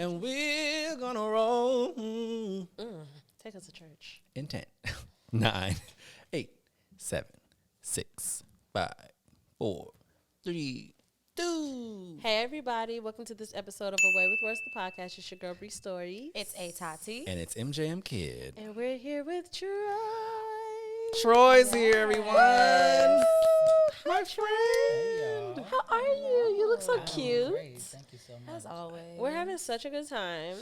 and we're gonna roll. Take us to church. In 10, 9, 8, 7, 6, 5, 4, 3, 2. Hey everybody, welcome to this episode of Away with Words, the podcast. It's your girl Bree Story. It's A Tati. And it's MJM Kid. And we're here with Troy. Troy's here, everyone. My friend. How are you? You look so cute. Great. Thank you so much. As always. We're having such a good time.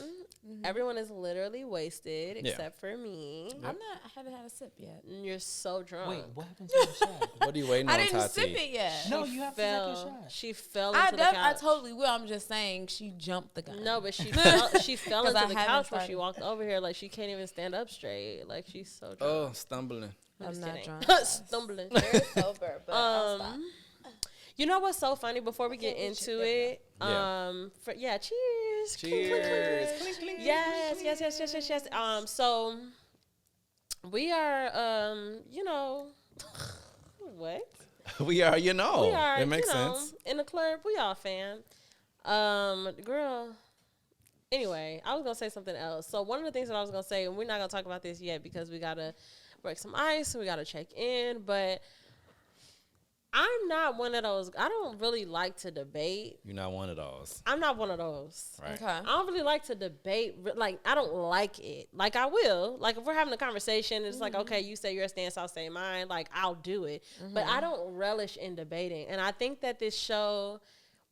Everyone is literally wasted except for me. I haven't had a sip yet. And you're so drunk. Wait, what happened to your shot? What are you waiting on, I didn't Tati? sip it yet. No, you have to take your shot. She fell into the I couch. totally will. I'm just saying she jumped the gun. No, but she fell 'Cause into I the haven't couch when tried she it. walked over here. Like, she can't even stand up straight. Like, she's so drunk. Oh, stumbling. I'm not drunk. Stumbling. Very sober, but I'll stop. You know what's so funny before we get into it? Yeah. Cheers. Cheers. Clink, clink. Yes. So we are, what? We are, We are, it makes sense. in the club. We all fan. Girl. Anyway, I was gonna say something else. So one of the things that I was gonna say, and we're not gonna talk about this yet because we gotta break some ice and we gotta check in, but I'm not one of those. I don't really like to debate. You're not one of those. I'm not one of those. Right. Okay. I don't really like to debate. Like, I don't like it. Like, I will. Like, if we're having a conversation, it's like, okay, you say your stance, I'll say mine. Like, I'll do it. But I don't relish in debating. And I think that this show,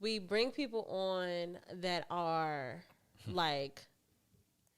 we bring people on that are, like,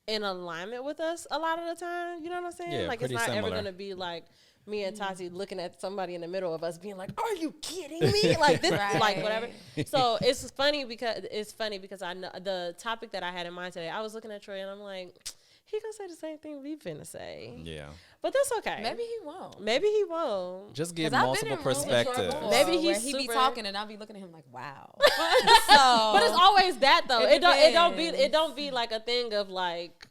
in alignment with us a lot of the time. You know what I'm saying? Yeah, like, it's pretty not ever similar. going to be, like, me and Tati looking at somebody in the middle of us being like, are you kidding me? Like this, Right. like whatever. So it's funny because I know the topic that I had in mind today, I was looking at Troy and I'm like, he gonna say the same thing we finna say. Yeah. But that's okay. Maybe he won't. Maybe he won't. Just give 'Cause I've multiple been in rooms perspectives. before Maybe where he's he be super- talking and I'll be looking at him like, wow. So, But it's always that though. It It don't be like a thing of like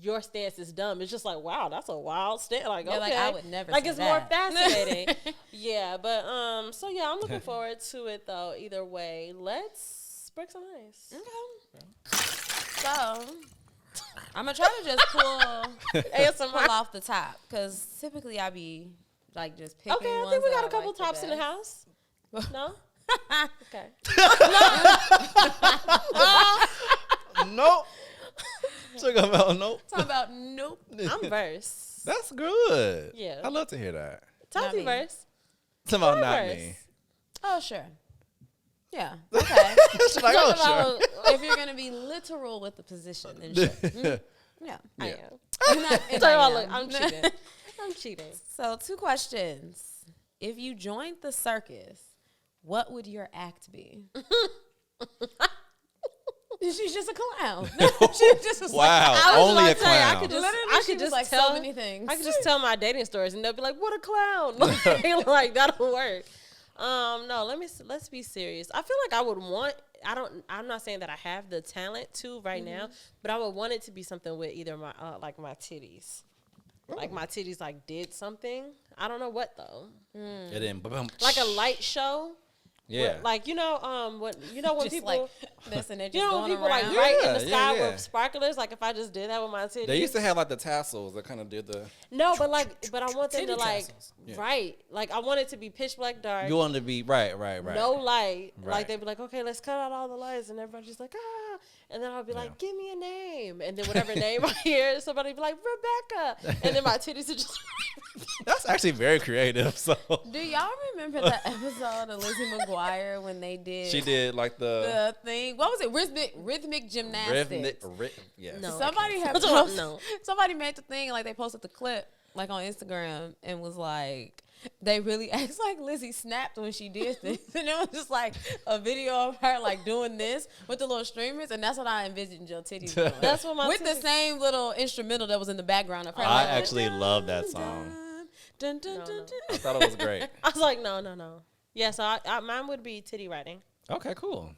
your stance is dumb. It's just like, wow, that's a wild stance. Like, Yeah, okay. like, I would never Like, say it's more that. fascinating. Yeah, but so yeah, I'm looking forward to it though. Either way, let's break some ice. So, I'm going to try to just pull ASMR. off the top because typically I be like just picking Okay, I ones think we that got a couple like the tops in the best. house. No? Okay. Nope. Talk about nope. Talking about nope. I'm verse. That's good. Yeah. I love to hear that. Tati me. verse. Talk about Your not verse. me. Oh, sure. Yeah. Okay. She's like, oh, Talk about if you're going to be literal with the position, then sure. sure. Yeah. I Yeah. am. And Talk I about, am. look, I'm cheating. I'm cheating. So, 2 questions. If you joined the circus, what would your act be? She's just a clown. She just was Wow. I was Only about a to say, I clown. could just, Literally, I she could was just like tell so many things. I could just tell my dating stories, and they'll be like, "What a clown!" Like that'll work. No, let's be serious. I feel like I would want. I'm not saying that I have the talent to right now, but I would want it to be something with either my like my titties. Like my titties like did something. I don't know what though. It didn't. Like a light show. Yeah. Like when just people like this and they're just you know when going people like around. right in Yeah, the yeah, sky yeah. with sparklers. Like if I just did that with my titties. They used to have like the tassels that kind of did the. No, but I want them to Titty like tassels. Yeah. right. Like I want it to be pitch black dark. You want to be right. No light. Right. Like they'd be like, okay, let's cut out all the lights, and everybody's just like, ah. And then I'll be like, give me a name, and then whatever name I hear, somebody be like Rebecca, and then my titties are just. That's actually very creative. So Do y'all remember the episode of Lizzie McGuire when they did she did like the the thing? What was it? Rhythmic gymnastics. yes. No. Somebody had That's posted, no. somebody made the thing like they posted the clip like on Instagram and was like they really acts like Lizzie snapped when she did this, and it was just like a video of her like doing this with the little streamers, and that's what I envisioned your titties doing. That's what my with titties. the same little instrumental that was in the background of her. I like, actually dun, love that dun, song. dun, dun, No, dun, no. dun. I thought it was great. I was like, no. Yeah, so mine would be titty writing. Okay, cool.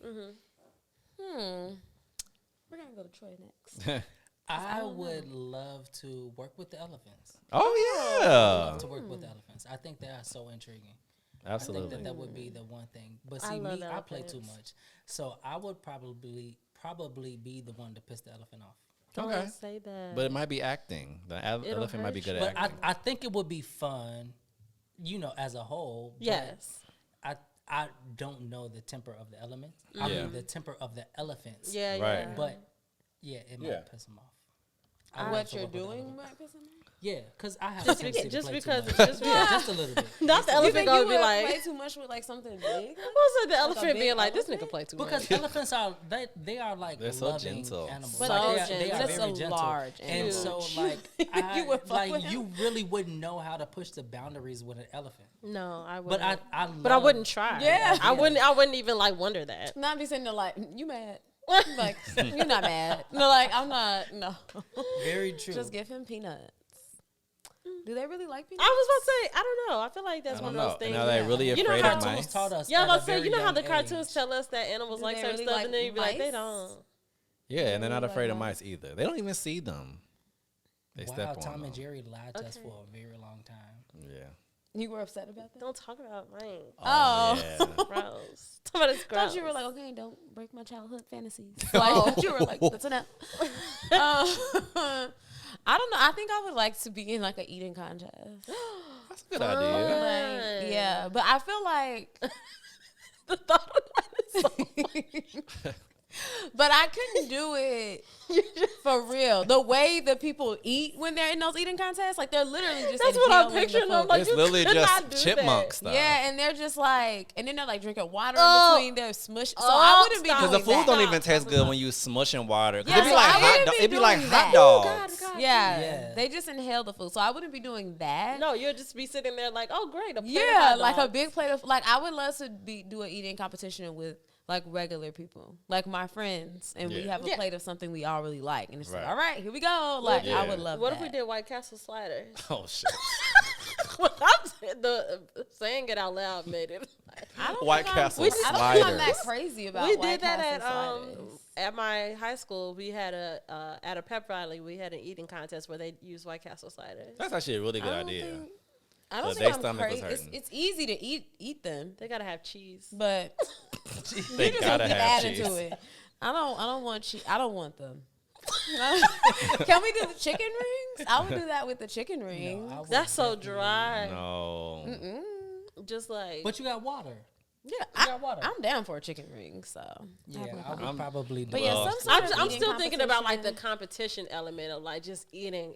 We're gonna go to Troy next. I would love to work with the elephants. Oh yeah, To work with the elephants. I think they are so intriguing. I absolutely. think that would be the one thing. But I see, love me, I play too elephants. much. So I would probably probably be the one to piss the elephant off. Don't Okay. say that. But it might be acting. The It'll elephant might be hurt good you. at But acting. I think it would be fun, as a whole. but yes. I don't know the temper of the elements. I Yeah. mean the temper of the elephants. Yeah, Right. yeah. But yeah, it might Yeah. piss them off. I would have What to you're work with the doing elephant. might piss him off. Yeah, because I have Just a tendency to just play because- too much. just just a little bit. Not the You elephant think gonna you be would like. play too much with like something big? What's the Like a elephant big being like? This elephant? nigga play too Because much. elephants are they are like They're so loving gentle. animals. But Like, so they are gentle. That's very a gentle. large And animal. so You I, would fuck with him? you really wouldn't know how to push the boundaries with an elephant. No, I But wouldn't. I But I wouldn't try. Yeah. I wouldn't even like wonder that. Not be sitting there like, you mad? Like, you're not mad. No, like, I'm not. No. Very true. Just give him peanuts. Do they really like I peanuts? was about to say, I don't know. I feel like that's I one don't of know. those things. And are they really You know afraid how of cartoons mice? taught us. Yeah, I at was a about to say, very you know how young the cartoons age. tell us that animals Do like they certain really stuff, like and then you be like, they mice? don't. Yeah, and they're not Like afraid of mice. mice either. They don't even see them. They Wow, step on Tom them. and Jerry lied to us Okay. for a very long time. Yeah. You were upset about that? Don't talk about mine. Oh. Yeah. Gross. Somebody's I gross. thought you were like, okay, don't break my childhood fantasies. Like, you were like, that's enough. I don't know. I think I would like to be in like an eating contest. That's a good idea. Like, yeah, but I feel like the thought of that is so but I couldn't do it for real. The way that people eat when they're in those eating contests, like they're literally just That's what I'm inhaling the picturing. I'm food. like, It's you literally could not just do chipmunk that. stuff. Yeah, and they're just like, and then they're like drinking water Oh. in between their smush. So Oh, I wouldn't be stop. doing Because the food that. don't even taste good when you smushing water. 'Cause Yeah, it'd be so like I hot wouldn't dog. be It'd be like doing hot that. Oh, dogs. God. Yeah, Yeah. they just inhale the food. So I wouldn't be doing that. No, you'll just be sitting there like, oh, great. A plate of Yeah, hot like a dogs. big plate of like I would love to do an eating competition with like regular people, like my friends, and we Yeah. have a Yeah. plate of something we all really like, and it's Right. like, all right, here we go. Like Yeah. I would love. What that. if we did White Castle sliders? Oh shit. Saying it out loud made it. I don't White think I'm- Castle I don't think I'm sliders. that crazy about. We White did that Castle sliders. at my high school. We had at a pep rally. We had an eating contest where they used White Castle sliders. That's actually a really good I don't idea. think- I don't But think their I'm stomach was crazy. It's, hurting. it's easy to eat them, They gotta have cheese. but They you just gotta keep have adding cheese. to it. I don't want cheese. I don't want them. Can we do the chicken rings? I would do that with the chicken rings. I would That's so definitely- dry. No. Just like But you got water. Yeah, You got water. I'm down for a chicken ring. So Yeah, have no I problem. would probably do But yeah, Well, some sort of I'm eating still thinking about like the competition. competition element of like just eating.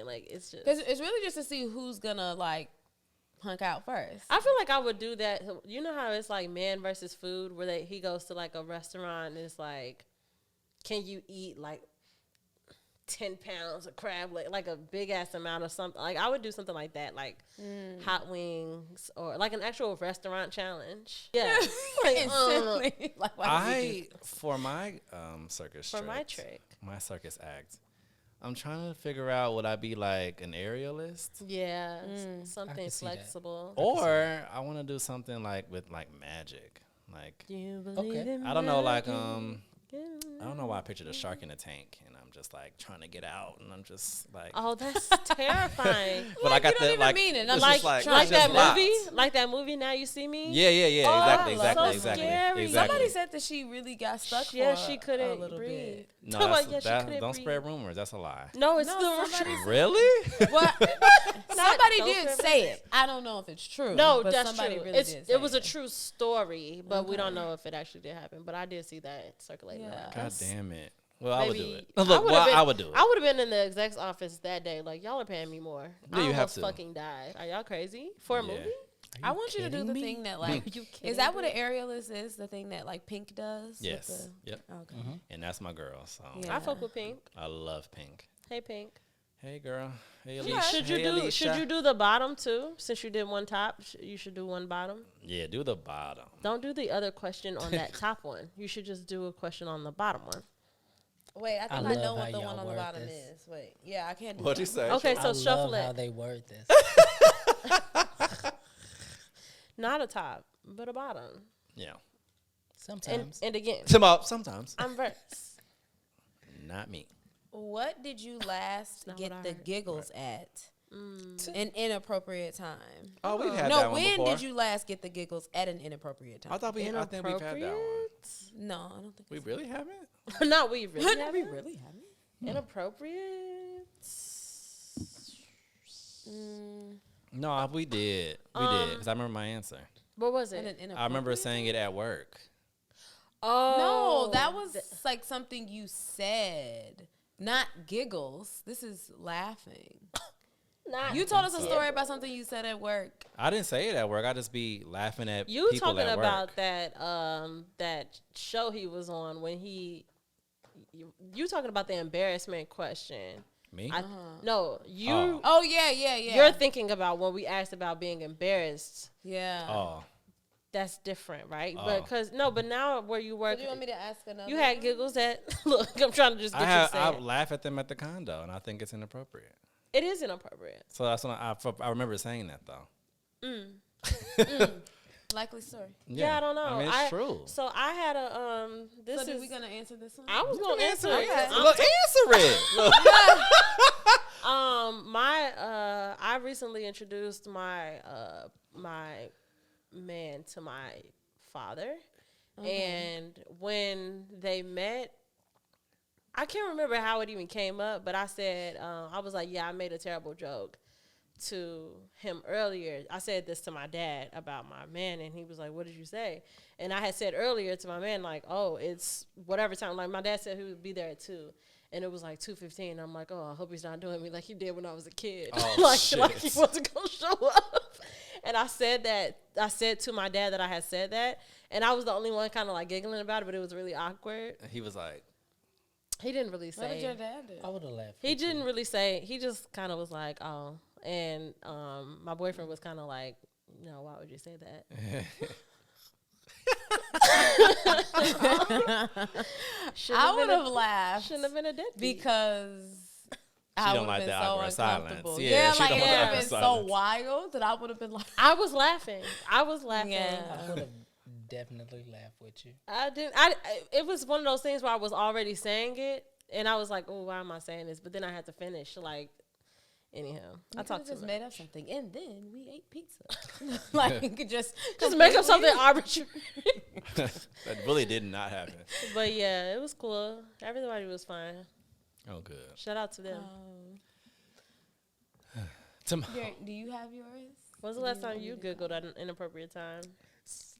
Like it's just. It's really just to see who's gonna like punk out first. I feel like I would do that. You know how it's like man versus food, where he goes to like a restaurant and it's like, can you eat like 10 pounds of crab leg, like a big ass amount of something? Like I would do something like that, like hot wings or like an actual restaurant challenge. Yeah, like, Instantly. Like, why would you do For my circus for my tricks, trick. my circus act, I'm trying to figure out would I be like an aerialist Yeah, I something can see that. flexible. or I want to do something like with like magic. Like Do you believe Okay. in I don't know, like magic? I don't know why I pictured a shark in a tank and I'm just like trying to get out and I'm just like Oh, that's terrifying. but Like, I got you don't the even like mean it. it's I'm just like it's that just lots. movie, like that movie. Now you see me. Yeah, Oh, exactly. so scary. Somebody said that she really got stuck. Yeah, for she a couldn't little breathe. bit. No, Talk that's, about, yeah, she that, couldn't don't breathe. spread rumors. That's a lie. No, it's No, the somebody truth. Really? Well, somebody don't did spread say it. I don't know if it's true. No, but that's somebody true. Really did It say was a true story, but we don't know if it actually did happen. But I did see that circulating Yeah. around. God damn it. Well, I would do it. Maybe- Look, would've been- I would do it. I would have been in the exec's office that day. Like y'all are paying me more. Yeah, I you have almost to. fucking died. Are y'all crazy for a Yeah. movie? I want you to do kidding the me? thing that like. Are you kidding Is that what me? an aerialist is? The thing that like Pink does? with Yes. the- Yep. Okay. And that's my girl. So Yeah. I fuck with Pink. I love Pink. Hey, Pink. Hey, girl. Hey, Yeah, Alicia. should you Hey, do? Alicia. Should you do the bottom too? Since you did one top, you should do one bottom. Yeah, do the bottom. Don't do the other question on that top one. You should just do a question on the bottom one. Wait, I think I, love know how what the y'all one on the word bottom this. is. Wait, yeah, I can't do What'd that. you say? Okay, so I shuffle love how it. they word this. Not a top, but a bottom. Yeah. Sometimes. And again, Sometimes. I'm verse. Not me. What did you last not get what I the heard. giggles at? An inappropriate time. Oh, we've had that No, one when before. did you last get the giggles at an inappropriate time? I think we've had that one. Inappropriate? No, I don't think We really haven't. Not we really. we haven't. really haven't. Inappropriate. No, we did. We did. Because I remember my answer. What was it? I remember saying it at work. Oh No, that was like something you said, not giggles. This is laughing. not You told us a story about something you said at work. I didn't say it at work. I just be laughing at You people talking at about work. that show he was on when you talking about the embarrassment question. Me? No, you. Oh. Oh yeah, yeah, yeah. You're thinking about when we asked about being embarrassed. yeah. Oh. That's different, right? Oh. But now where you work, Do you want me to ask another? you had giggles at. Look, I'm trying to just get you I to say laugh at them at the condo, and I think it's inappropriate. it is inappropriate. So that's when I remember saying that though. Likely story. Yeah, I don't know. I mean, it's true. So I had a This So is. we gonna answer this one? I was gonna answer it. Okay. Look, answer it. Look. I recently introduced my my man to my father, and when they met, I can't remember how it even came up, but I said I was like, yeah, I made a terrible joke to him earlier. I said this to my dad about my man, and he was like, what did you say? And I had said earlier to my man, like, oh, it's whatever time. Like, my dad said he would be there at 2. And it was like 2:15. I'm like, oh, I hope he's not doing me like he did when I was a kid. Oh, like shit. he wasn't going to show up. And I said to my dad that I had said that. And I was the only one kind of like giggling about it, but it was really awkward. He was like, He didn't really What did say. your dad do? I would have laughed. He didn't really say. He just kind of was like, oh. And my boyfriend was kind of like, no, why would you say that? I would have laughed Shouldn't have been a deadbeat. because I don't would like have the been so awkward silence. uncomfortable. Yeah, Yeah, she like don't it like would the have awkward been so silence. wild that I would have been like, I was laughing. I Yeah. I would have definitely laughed with you. I didn't. It was one of those things where I was already saying it, and I was like, "Oh, why am I saying this?" But then I had to finish. Like, anyhow, I talked just to made up something, and then we ate pizza. Like you could just make up completely- something arbitrary. that really did not happen. But yeah, it was cool. Everybody was fine. Oh, good. Shout out to them. Do you have yours? When's the last time you googled at an inappropriate time?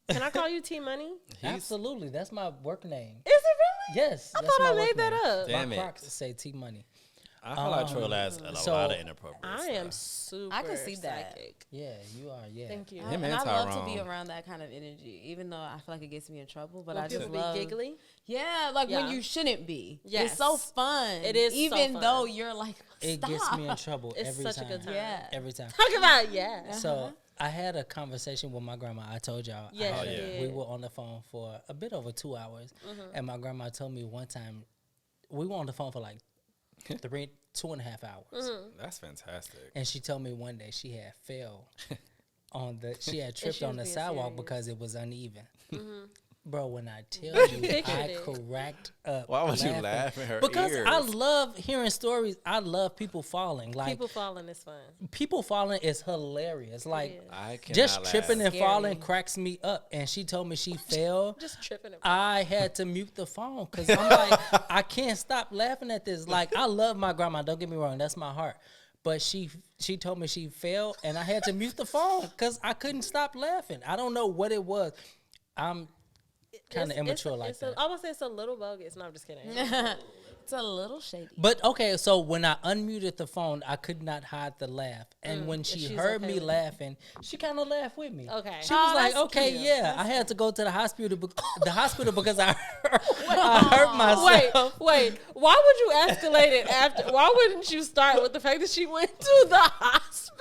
Can I call you T Money? Absolutely, that's my work name. Is it really? Yes, I that's thought my I work made that name. up. Damn My it. Crocs say T Money. I feel like Troll has a so lot of inappropriate I am super. I can see that. psychic. Yeah, you are. Yeah. Thank you. Him and I and love to be Tyrone. around that kind of energy, even though I feel like it gets me in trouble. But When I just people love be giggly. Yeah, like Yeah. when you shouldn't be. Yes. It's so fun. It is so even fun. though you're like, It stop. gets me in trouble It's every such time. a good time. Yeah. Every time. Talk about yeah. So I had a conversation with my grandma. I told y'all. Yes, you you did. We did. were on the phone for a bit over 2 hours, and my grandma told me one time we were on the phone for like 2.5 hours, That's fantastic. and she told me one day she had fell on the she had tripped she on was the being sidewalk serious. because it was uneven. Bro, when I tell you, Pictured I it. cracked up. Why would you laugh in her Because ears? I love hearing stories. I love people falling. Like People falling is fun. people falling is hilarious. Like is. I cannot just laugh. tripping and Scary. falling cracks me up. And she told me she fell. Just tripping. I had to mute the phone because I'm like, I can't stop laughing at this. Like, I love my grandma. Don't get me wrong. That's my heart. But she told me she fell, and I had to mute the phone because I couldn't stop laughing. I don't know what it was. I'm kind of immature like that. I would say it's a little bogus. No, I'm just kidding. It's a little shady. But okay, so when I unmuted the phone, I could not hide the laugh. And when she she's heard okay me with it. laughing, she kind of laughed with me. Okay. She was like, that's "Okay, cute. yeah." I had to go to the hospital, because I hurt myself. Wait. Why would you escalate it after? Why wouldn't you start with the fact that she went to the hospital?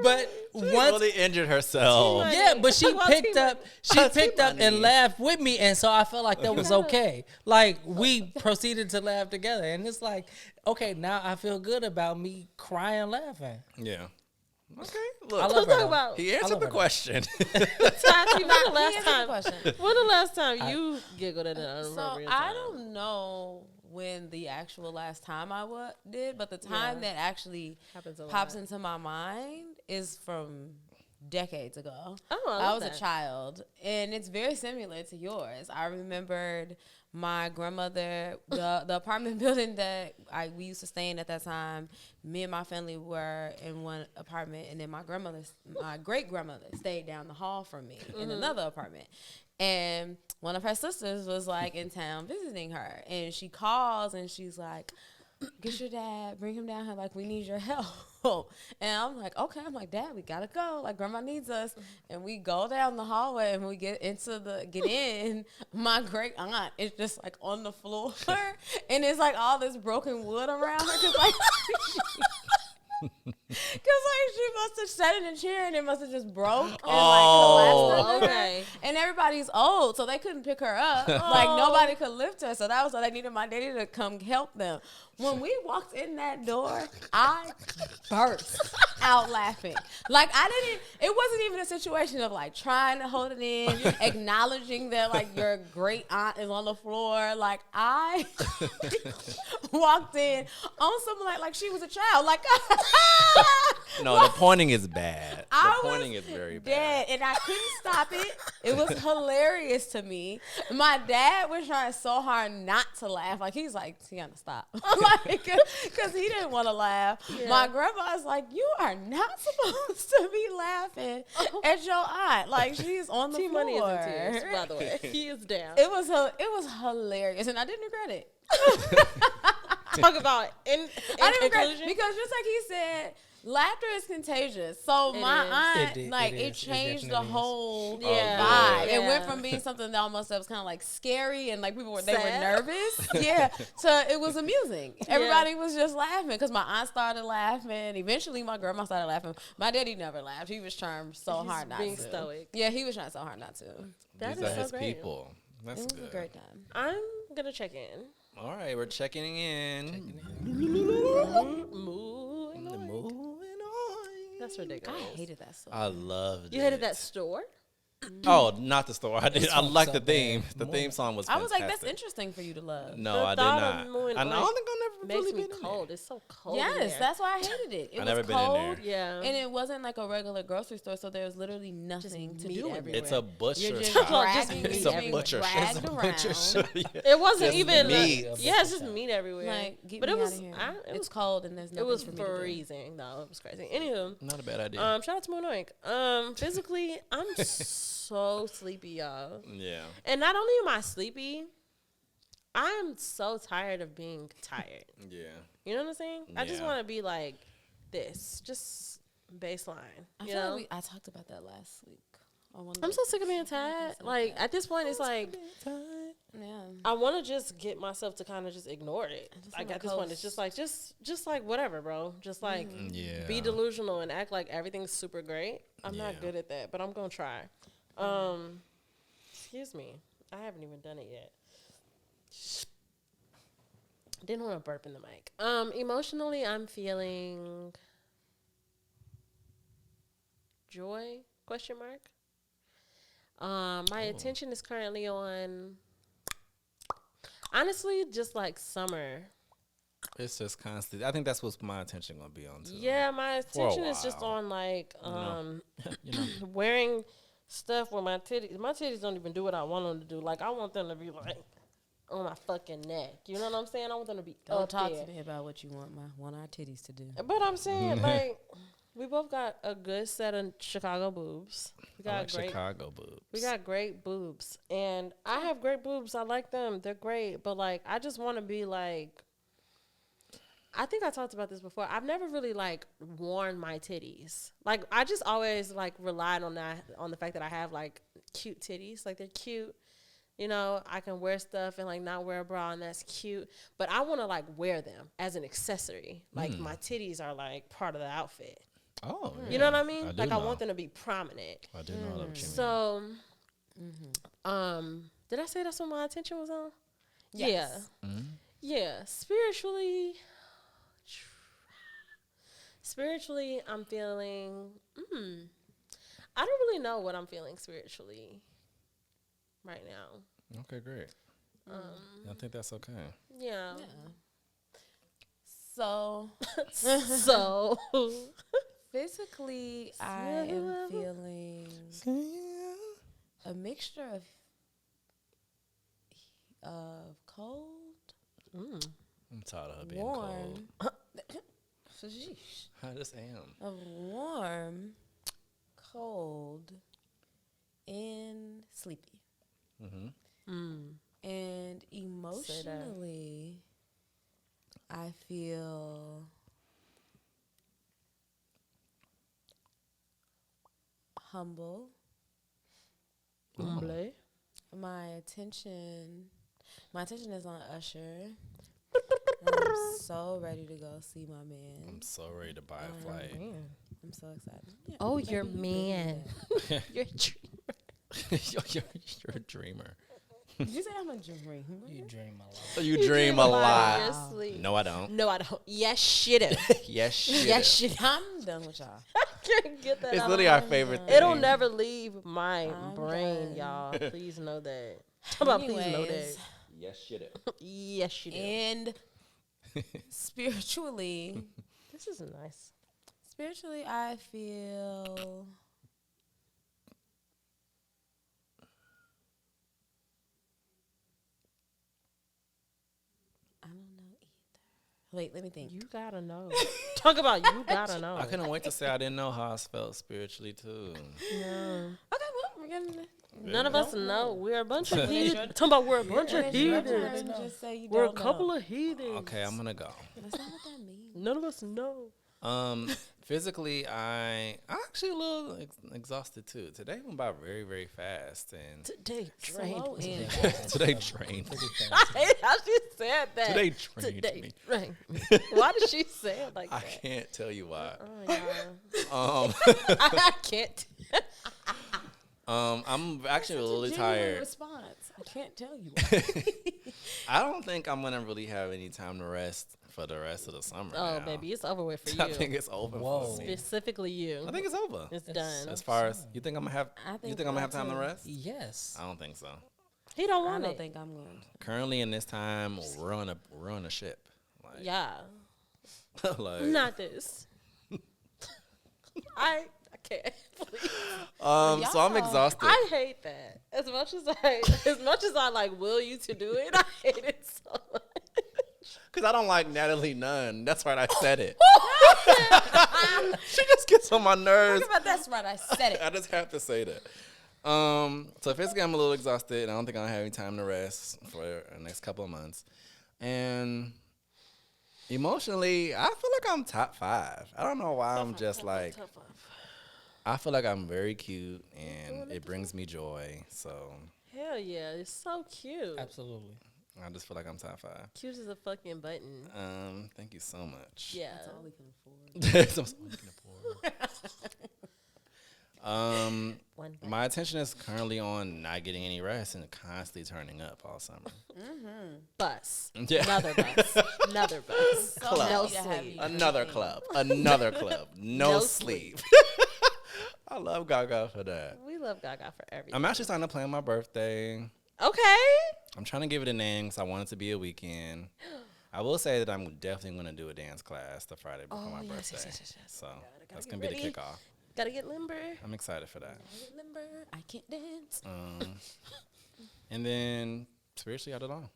But She once, really injured herself. T-Money. yeah, but she Talk about picked T-Money. up, she picked up T-Money. and laughed with me, and so I felt like that was okay. Like we proceeded to laugh together, and it's like, okay, now I feel good about me crying, laughing. Yeah. Okay. I Look, love Let's her. talk though. about he I answered love the her. question. Tati. When the last Here's the time? question. When the last time you giggled at an So inappropriate I time? don't know when the actual last time I did, but the time Yeah. that actually Happens a pops lot. into my mind is from decades ago. Oh, I I love was that. a child, and it's very similar to yours. I remembered my grandmother, the apartment building that we used to stay in at that time. Me and my family were in one apartment, and then my great grandmother stayed down the hall from me in another apartment. And one of her sisters was like in town visiting her, and she calls and she's like, "Get your dad, bring him down here, like we need your help." And I'm like, okay. I'm like, "Dad, we gotta go. Like grandma needs us." And we go down the hallway and we get in. My great aunt is just like on the floor, and it's like all this broken wood around her, cause like. Cause like she must have sat in a chair and it must have just broke and like collapsed under her. Okay. And everybody's old, so they couldn't pick her up. Like nobody could lift her, so that was why they needed my daddy to come help them. When we walked in that door, I burst out laughing. Like it wasn't even a situation of like trying to hold it in, acknowledging that like your great aunt is on the floor. Like I walked in on something like she was a child. Like No, the pointing is bad. I The pointing was is very dead, and I couldn't stop it. It was hilarious to me. My dad was trying so hard not to laugh. Like he's like, "Tiana, stop," like because he didn't want to laugh. Yeah. My grandma's like, "You are not supposed to be laughing at your aunt. Like she's on the T floor." Money is in tears, by the way. He is down. It was hilarious, and I didn't regret it. Talk about I didn't regret it because just like he said, laughter is contagious. So It my is. aunt, It like, is. it It changed the definitely is. whole Yeah. vibe. It Yeah. went from being something that almost that was kind of like scary and like they were Sad. nervous, to it was amusing. Everybody was just laughing because my aunt started laughing. Eventually, my grandma started laughing. My daddy never laughed. He was trying so He's hard not being to. stoic. Yeah, he was trying so hard not to. That These is are so his great. people. That's It was good. a great time. I'm gonna check in. All right, we're checking in. Moving on. Moving on. That's ridiculous. I hated that song. I loved You it. hated that store? Oh, not the store. I did. This I song's like so the theme. bad. The theme song was I was like, fantastic. that's interesting for you to love. No, The I did thought not. of moving I on don't think I never Makes really me been in cold. there. It's so cold. in Yes, there. that's why I hated it. It I was never been in cold, there. Yeah. and it wasn't like a regular grocery store, so there was literally nothing to meat do everywhere. everywhere. It's a butcher You're just shop. dragging, It's you're a being butcher shop. dragged It's a around. It wasn't Just even meat. like, yeah, it's just meat everywhere. Like, get but me it was out of here. it It's was cold and there's it nothing was for me to do. freezing though. It was crazy. Anywho, Not a bad idea. shout out to Monoik. Physically, I'm so sleepy, y'all. Yeah. And not only am I sleepy, I'm so tired of being tired. Yeah. You know what I'm saying? I just Yeah. want to be like this, just baseline. I You feel know? like I talked about that last week. On one of I'm the- so sick of being tired. Like at this point, it's like yeah. I want to just get myself to kind of just ignore it. just Like wanna at this point, it's just like just like whatever, bro. Just like Yeah. be delusional and act like everything's super great. I'm not Yeah. good at that, but I'm gonna try. Excuse me, I haven't even done it yet. Didn't want to burp in the mic. Emotionally, I'm feeling joy? Question mark. My attention is currently on, honestly, just like summer. It's just constant. I think that's what my attention gonna be on too. Yeah, my For a attention is just while. on like You know. wearing stuff where my titties don't even do what I want them to do. Like I want them to be like on my fucking neck. You know what I'm saying? I want them to be Don't up talk there. to me about what you want our titties to do. But I'm saying like we both got a good set of Chicago boobs. We I got like great. Chicago boobs. We got great boobs, and I have great boobs. I like them; they're great. But like, I just want to be like. I think I talked about this before. I've never really like worn my titties. Like I just always like relied on the fact that I have like cute titties. Like they're cute. You know, I can wear stuff and like not wear a bra, and that's cute. But I want to like wear them as an accessory. Like my titties are like part of the outfit. Oh, You know what I mean? I do Like I know. want them to be prominent. I do know what you mean. So, did I say that's what my attention was on? Yes. Yeah. Spiritually, I'm feeling. I don't really know what I'm feeling spiritually right now. Okay, great. I think that's okay. Yeah. So So Physically, I am feeling a mixture of cold, I'm tired of being warm. cold. Sheesh. I just am. Of warm, cold, and sleepy. And emotionally, I feel humble. Humble. My attention is on Usher. I'm so ready to go see my man. I'm so ready to buy a flight. I'm so excited. Yeah, Oh, maybe your you could do man. that. You're a dreamer. You're a dreamer. Did you say I'm a dreamer? You dream a lot. So you dream a lot. Your sleep. No, I don't. No, I don't. Yes, shit it. Yes, shit. Yes, shit. I'm done with y'all. I can't get that It's out literally of our my favorite thing. It'll never leave my I'm brain, done. y'all. Please know that. How about please know that? Anyways, Yes, shit. Yes, you do. and spiritually, This is nice. I feel I don't know either. Wait, let me think. You gotta know. Talk about you gotta know. I couldn't wait to say I didn't know how I felt spiritually too. Yeah. Okay, well, we're getting None of us know. We're a bunch of Okay. heathens. Talking about we're a bunch of heathens. Just say you We're a don't couple know. of heathens. Okay, I'm gonna go. That's not what that means. None of us know. Physically, I'm actually a little exhausted too. Today went by very, very fast, and Today Slow drained me. in. today drained me. I hate how she said that. Today drained Today me. drained me. Why did she say it like I that? can't tell you why. Oh, yeah. I can't. I'm actually a little Genuine tired. response. I can't tell you. Why. I don't think I'm gonna really have any time to rest for the rest of the summer. Oh, now. baby, it's over with for I think you. it's over Whoa. for me. Specifically you. I think it's over. It's done. As far as you think I'm gonna have, I you think think I'm gonna have so, time to too. rest? Yes. I don't think so. He don't I want don't it. think I'm going to. Currently in this time, we're on a ship. Like, Yeah. like, Not this. I can't. Please. so I'm exhausted. I hate that. As much as I like will you to do it, I hate it so much. Cause I don't like Natalie Nunn. That's right, I said it. She just gets on my nerves. That's right. I said it. I just have to say that. So physically, I'm a little exhausted. And I don't think I'm gonna have any time to rest for the next couple of months. And emotionally, I feel like I'm top 5. I don't know why I'm just like. I feel like I'm very cute, and it brings me joy. So Hell yeah, it's so cute. Absolutely. I just feel like I'm top 5. Cute as a fucking button. Thank you so much. Yeah. That's all we can afford. That's all we can afford. One button. My attention is currently on not getting any rest and constantly turning up all summer. Bus. Yeah. Another bus. Another bus. So No happy to have sleep. you. Another club. Another club. No, No sleep. I love Gaga for that. We love Gaga for everything. I'm actually starting to plan my birthday. Okay. I'm trying to give it a name because I want it to be a weekend. I will say that I'm definitely going to do a dance class the Friday before my birthday. yes. So that's get going to be the ready. kickoff. Gotta get limber. I'm excited for that. Remember, I can't dance. And then spiritually, I don't know.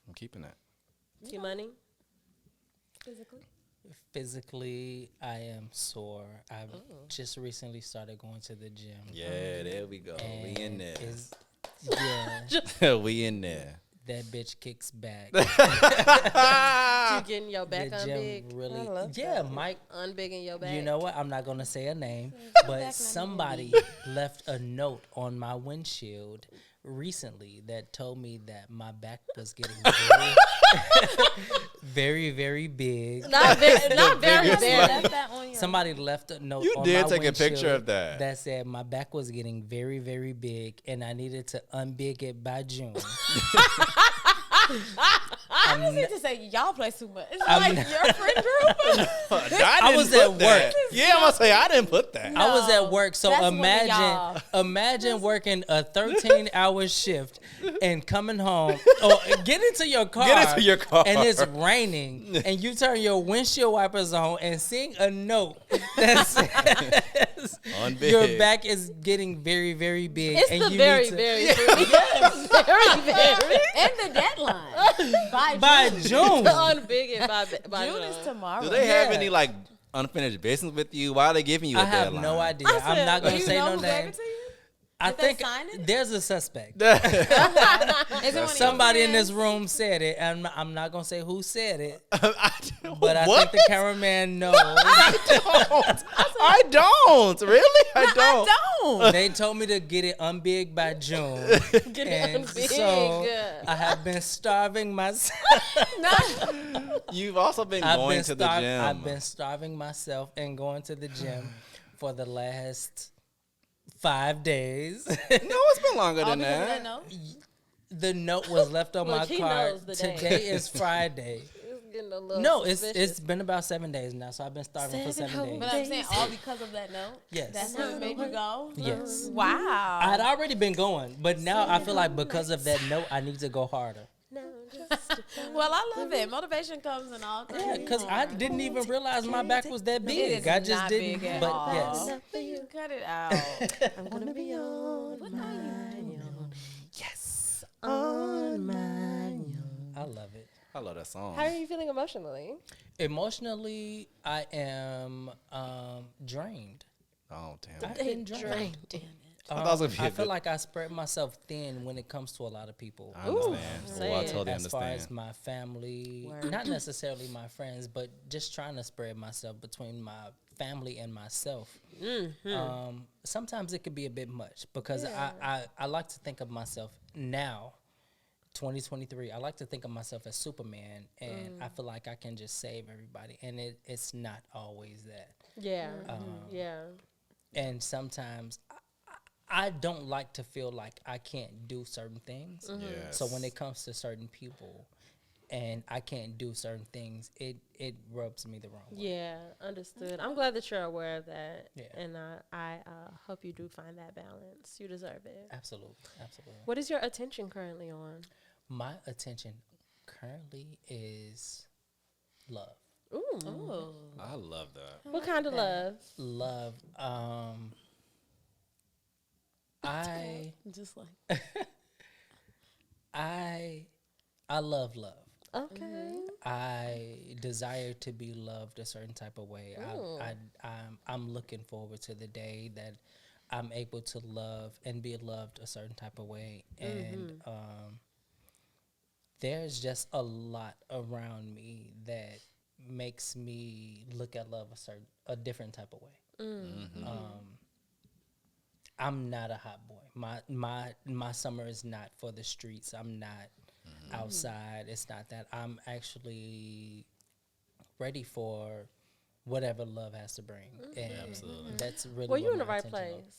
I'm keeping that. Get money. Physically. Physically, I am sore. I've just recently started going to the gym. Yeah, there we go. We in and there. it's- Yeah, We in there. that bitch kicks back. You getting your back the on gym big. really. I love Yeah, that. Mike. Unbigging your back. You know what? I'm not gonna say a name, but somebody left a note on my windshield recently that told me that my back was getting very, very big. Not very, not very, biggest very. Left that on your Somebody left a note. You on did my take a picture windshield of that. That said my back was getting very, very big, and I needed to unbig it by June. I just need to say y'all play too much. It's I'm like not- your friend group. I was didn't at put that. work. Yeah, I'm gonna say I didn't put that. I was No, at work, so that's one of y'all. imagine working a 13-hour shift and coming home or get into your car. Get into your car. And it's raining, and you turn your windshield wipers on and seeing a note that says On big. your back is getting very, very big. It's and the you very, need to, very, very, very. And the deadline. by June. On big and by June is tomorrow. Do they have Yeah. any like unfinished business with you? Why are they giving you a I have deadline? no idea. I I'm said, not Do gonna you say know no who gave name. it to you? I Did they think sign it? there's a suspect. Is it one of your Somebody in this friends? room said it, and I'm not gonna say who said it, I but I what? think the cameraman knows. I don't. Really? I don't. I don't. They told me to get it unbig by June. Get And it big. so I have been starving myself. You've also been going to the gym. I've been starving myself and going to the gym for the last 5 days. No, it's been longer All than because of that. that note? The note was left on Look, my he card. knows the day. Today is Friday. It's getting a little No, it's suspicious. been about 7 days now, so I've been starving for 7 whole days. But I'm saying all because of that note? Yes. That's what made you go? Yes. Wow. I'd already been going, but now I feel like because of that note, I need to go harder. No, just Well, I love it. Motivation comes in all kinds. Yeah, because I didn't even realize my back was that It big. is I just not didn't. big at But all. yes, Cut it out. I'm gonna be on What are you doing? yes on my own. I love it. I love that song. How are you feeling emotionally? Emotionally, I am drained. Oh damn. I've been drained. thought that was gonna be I a feel good- like I spread myself thin when it comes to a lot of people. I understand. say I it. totally As far understand. as my family, Word. not necessarily my friends, but just trying to spread myself between my family and myself. Sometimes it could be a bit much because I like to think of myself now, 2023. I like to think of myself as Superman, and I feel like I can just save everybody, and it's not always that. Yeah, yeah. And sometimes I don't like to feel like I can't do certain things. Yes. So when it comes to certain people and I can't do certain things, it rubs me the wrong way. Yeah, understood. I'm glad that you're aware of that, Yeah. and I hope you do find that balance. You deserve it. Absolutely. Absolutely. What is your attention currently on? My attention currently is love. Ooh, Oh. I love that. what kind of love? Love. I Just like. I love love. Okay. I desire to be loved a certain type of way. I'm looking forward to the day that I'm able to love and be loved a certain type of way. And there's just a lot around me that makes me look at love a different type of way. I'm not a hot boy. My summer is not for the streets. I'm not outside. It's not that. I'm actually ready for whatever love has to bring. And that's really Well, you're what in the my right attention place. is.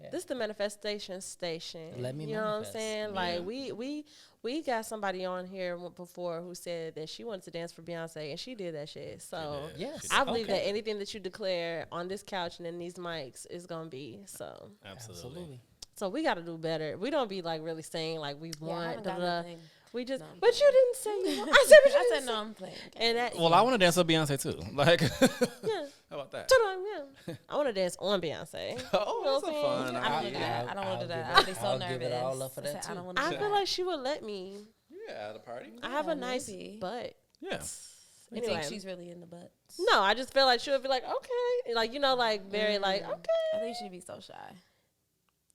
Yeah. This is the manifestation station. Let me You know manifest. what I'm saying? Like we got somebody on here before who said that she wanted to dance for Beyonce, and she did that shit. So Yes. I believe Okay. that anything that you declare on this couch and in these mics is gonna be so. Absolutely. So we got to do better. We don't be like really saying like we I want. haven't Da, got da, da. nothing. We just. No. But you didn't say you want. I said. But you I didn't said say- no, I'm playing. And that. Well, I want to dance with Beyonce too. Like, Yeah. how about that? Yeah. I want to dance on Beyonce. Oh, You know that's what a I'm fun. saying? I don't do idea. that. I don't want to do I'll that. give I'll be it- so I'll nervous. give it all up for I that said, I don't too. want to I do feel that. like she would let me. Yeah, at a party. I have a Yeah, nice maybe. butt. Yeah. You Anyway. think she's really in the butts? No, I just feel like she would be like, okay, like like very like I okay. think she'd be so shy.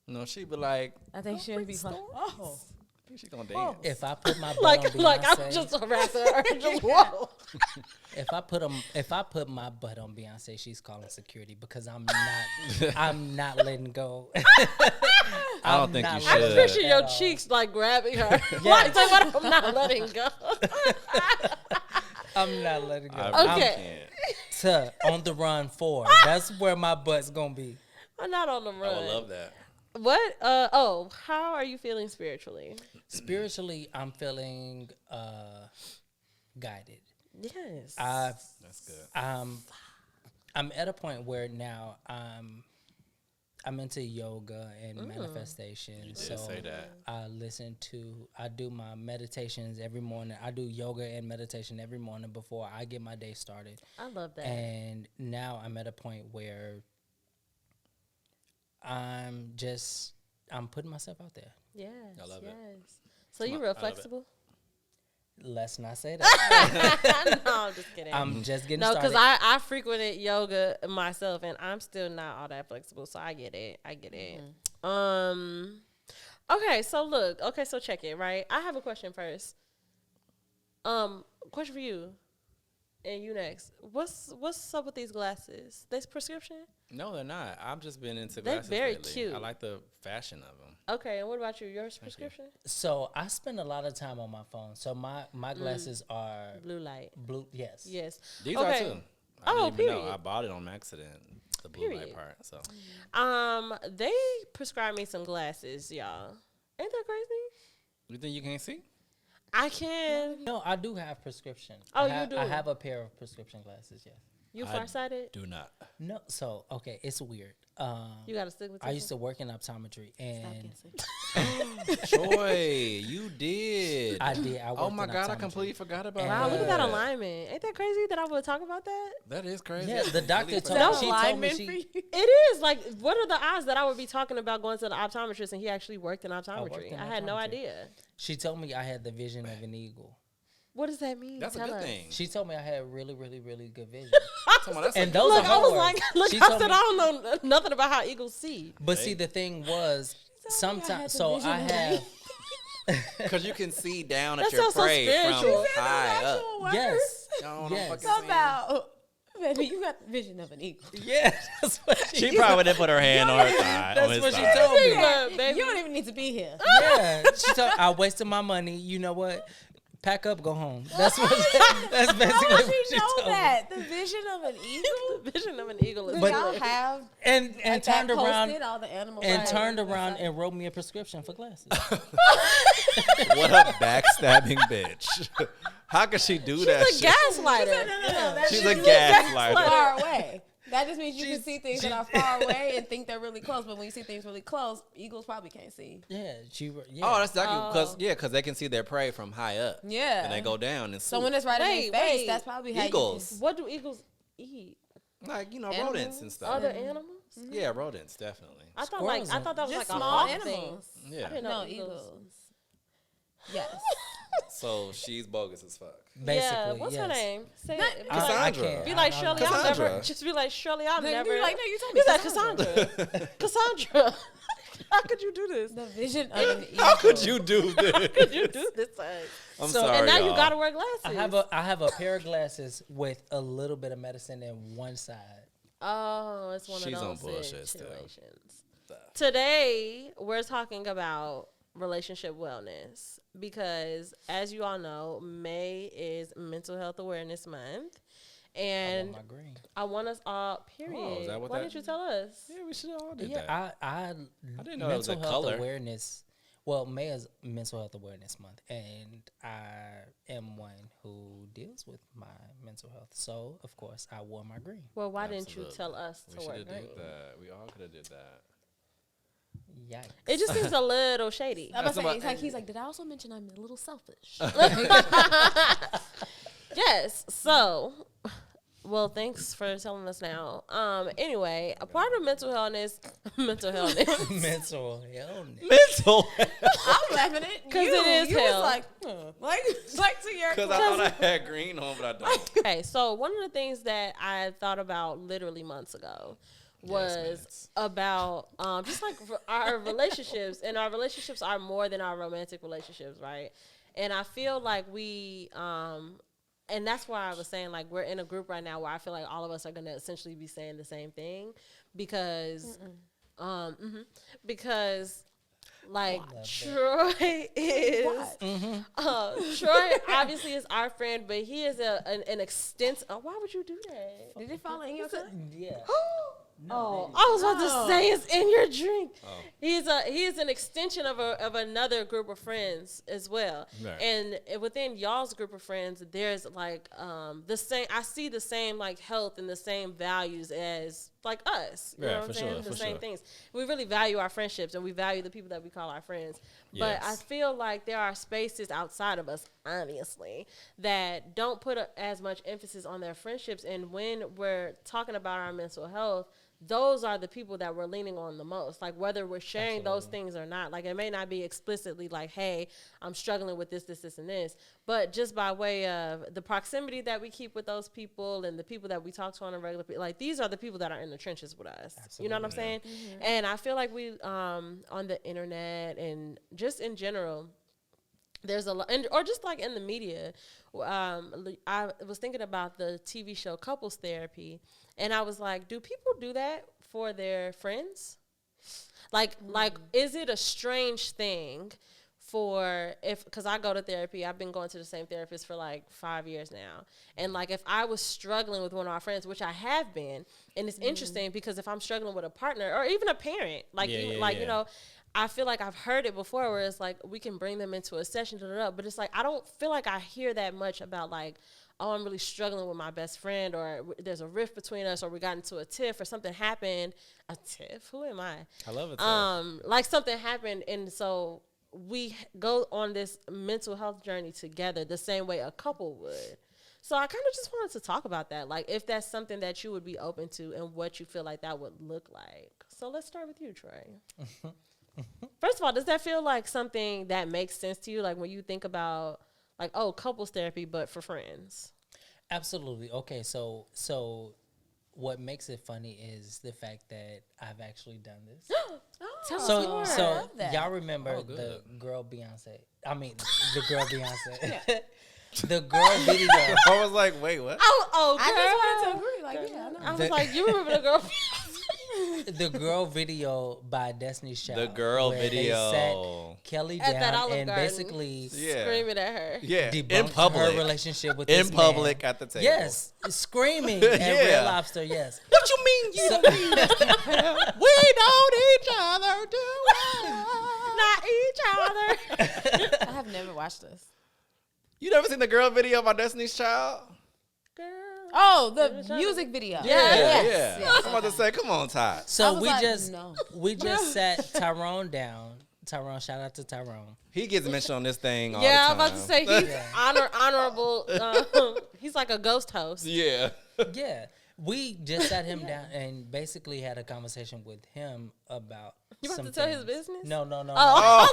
No, she'd be like, I think she'd be like, oh. I think she's gonna dance. If I put my butt Like on Beyonce, like I'm just harassing her. Just whoa. if I put my butt on Beyonce, she's calling security because I'm not letting go. I don't think you I should. just picture at your all. cheeks like grabbing her. Like what? I'm not letting go. I'm not letting go. I Okay. can't. On the run 4. That's where my butt's gonna be. I'm not on the I run. would love that. What? How are you feeling spiritually? Spiritually, I'm feeling guided. Yes. That's good. I'm at a point where now I'm into yoga and manifestation. You did So say that. I do my meditations every morning. I do yoga and meditation every morning before I get my day started. I love that. And now I'm at a point where I'm putting myself out there. Yes. I love it. Yes. So you real love it. flexible? Let's not say that. No, I'm just kidding. I'm just getting No, started. because I frequented yoga myself, and I'm still not all that flexible. So I get it. Okay, so look. Okay, so check it. Right. I have a question first. Question for you, and you next. What's up with these glasses? This prescription? No, they're not. I've just been into They're glasses very lately. cute. I like the fashion of them. Okay, and what about you? Yours prescription? So I spend a lot of time on my phone. So my glasses are Blue light. blue. Yes. Yes. These okay. are too. I Oh, didn't even know. period. I bought it on accident. The blue light Period. part. So They prescribed me some glasses, y'all. Ain't that crazy? you think you can't see? I can. No, I do have prescription. Oh, I you do? I have a pair of prescription glasses. Yes. You I farsighted? Do not. No. So okay, it's weird. You got to stick with I used to work in optometry, and Troy, you did. I did. I Oh worked my in God, I optometry. completely forgot about Wow, look at that that. alignment. Ain't that crazy that I would talk about that? That is crazy. Yeah, the doctor Completely told forgot. me. She told me she. It is. Like, what are the odds that I would be talking about going to the optometrist and he actually worked in optometry? in I had no optometry. idea. She told me I had the vision of an eagle. What does that mean? That's a Tell good us. thing. She told me I had really, really, really good vision. Come on, that's And a, those Look, are I her was words. like, look, She I told said me- I don't know nothing about how eagles see. But see, the thing was, had sometimes. the So vision I of an have. because you can see down at That your sounds so prey from spiritual. high up. Yes. Y'all Yes. fucking Talk see. about, baby, you got the vision of an eagle. Yeah, that's what She probably didn't put her hand on her thigh. That's on his what she thigh. told me. But, baby, You don't even need to be here. Yeah, she told I wasted my money. You know what? Pack up, go home. That's what. That's basically How what would you she know told me. that? The vision of an eagle? the vision of an eagle is Do But- y'all good. have And like, turned that around posted, all the animals and right? turned around and wrote me a prescription for glasses. What a backstabbing bitch. How could she do that She's a shit? gaslighter. No, that She's just a means gaslighter. far away. That just means you can see things that are far away and think they're really close. But when you see things really close, eagles probably can't see. Yeah, yeah. Oh, that's exactly because they can see their prey from high up. Yeah. And they go down and So swoop. when it's right in Wait, their face, wait. that's probably how Eagles. What do eagles eat? like rodents Animals? and stuff. Other animals? Yeah, rodents definitely. I thought Squirrels I thought that was Just like a small hawk animals. thing. Yeah. I didn't No, know eagles. Yes. So she's bogus as fuck. Basically, Yeah, what's her yes. name? Say Not- it. Be I like, Cassandra. can't. be like I- Shirley. I'll Cassandra. never. Just be like Shirley. I'll Then never. you're like, no, you told me You said Cassandra. Cassandra. Cassandra. How could you do this? The vision of an eagle. How could you do this? Could you do this? I'm So- sorry, And now y'all. you gotta wear glasses. I have a pair of glasses with a little bit of medicine in one side. Oh, it's one She's of on those bullshit still. situations. Today we're talking about relationship wellness because, as you all know, May is Mental Health Awareness Month, I and want my green. I want us all. Period. that what Why that- didn't you tell us? Yeah, we should all do Yeah, that. I didn't know that was a mental health color. awareness. Well, May is Mental Health Awareness Month, and I am one who deals with my mental health. So, of course, I wore my green. Well, why didn't you Absolutely. tell us We to should wear have green? did that. We all could have did that. Yikes. It just seems a little shady. I'm That's about to about- say, he's like, did I also mention I'm a little selfish? Yes. So, well, thanks for telling us now. Anyway, a part of mental wellness, mental wellness. mental illness. Mental. I'm laughing at 'Cause you. it is you hell. was like to your Because I thought I had green on, but I don't. Okay, so one of the things that I thought about literally months ago was minutes. about just like for our relationships, and our relationships are more than our romantic relationships, right? And I feel like we and that's why I was saying, like, we're in a group right now where I feel like all of us are going to essentially be saying the same thing because because like Troy is Troy obviously is our friend, but he is an extensive. Oh, why would you do that? Did it fall in your cup? Yeah. Oh, I was about to say it's in your drink. He is an extension of another group of friends as well. Right. And within y'all's group of friends, there's like the same. I see the same like health and the same values as like us. You Right, know what for I'm saying? sure, The for same sure. things. We really value our friendships and we value the people that we call our friends. But I Yes. feel like there are spaces outside of us, obviously, that don't put as much emphasis on their friendships. And when we're talking about our mental health, those are the people that we're leaning on the most. Like whether we're sharing those things or not. Like it may not be explicitly like, hey, I'm struggling with this, and this. But just by way of the proximity that we keep with those people and the people that we talk to on a regular, like these are the people that are in the trenches with us. You know what I'm saying? And I feel like we on the internet and just in general, there's a lot, or just like in the media. I was thinking about the TV show Couples Therapy, and I was like, do people do that for their friends? Like, is it a strange thing for because I go to therapy, I've been going to the same therapist for like 5 years now, and like if I was struggling with one of my friends, which I have been, and it's interesting because if I'm struggling with a partner or even a parent, like you know. I feel like I've heard it before where it's like we can bring them into a session, but it's like I don't feel like I hear that much about like, oh, I'm really struggling with my best friend or there's a rift between us or we got into a tiff or something happened. A tiff? Who am I? I love it. Like something happened and so we go on this mental health journey together the same way a couple would. So I kind of just wanted to talk about that. Like if that's something that you would be open to and what you feel like that would look like. So let's start with you, Trey. First of all, does that feel like something that makes sense to you? Like when you think about like, oh, couples therapy, but for friends. Absolutely. Okay, so what makes it funny is the fact that I've actually done this. Tell us So more. I so love that. y'all remember Oh, the good. girl Beyonce? I mean the girl Beyonce. The girl video. I was like, wait, what? Oh, I just wanted to girl. agree. Like, yeah, I know. I was like, you remember the girl? The girl video by Destiny's Child. The girl where they video. sat Kelly At that down Olive and Garden. basically Yeah. Screaming at her. Yeah. debunked In public. her relationship with In this public man. at the table. Yes, screaming at Yeah. Red Lobster. Yes. What you mean you So- we don't each other, do Not each other. I have never watched this. You never seen the girl video by Destiny's Child? Girl. Oh, the music video. Yes. I'm about to say, come on, Todd. I So was we like, just no. we just sat Tyrone down. Tyrone, shout out to Tyrone. He gets mentioned on this thing all Yeah, the I'm time. about to say he's Yeah. honorable. He's like a ghost host. Yeah. Yeah, we just sat him down and basically had a conversation with him about. You about some to tell his things. business? No. Oh,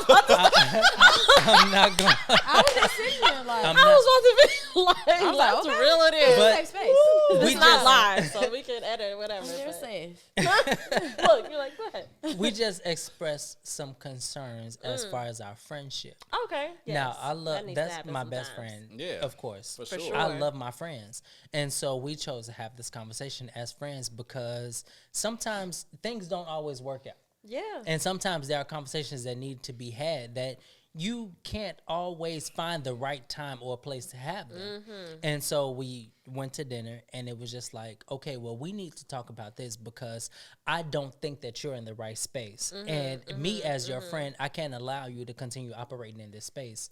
I'm not going. I was just sitting there like, I'm I not- was about to be like, was like, let's okay. reel it in. But- safe space. we It's not just- live, so we can edit whatever. They're but- safe. Look, you're like, go ahead. We just expressed some concerns as far as our friendship. Okay. Yes. Now I That love needs to that's happen my best sometimes. friend. Yeah, of course. for For sure. sure. I love my friends. And so we chose to have this conversation as friends because sometimes things don't always work out. Yeah. And sometimes there are conversations that need to be had that you can't always find the right time or place to have them. And so we went to dinner and it was just like, okay, well, we need to talk about this because I don't think that you're in the right space. And me as your friend, I can't allow you to continue operating in this space.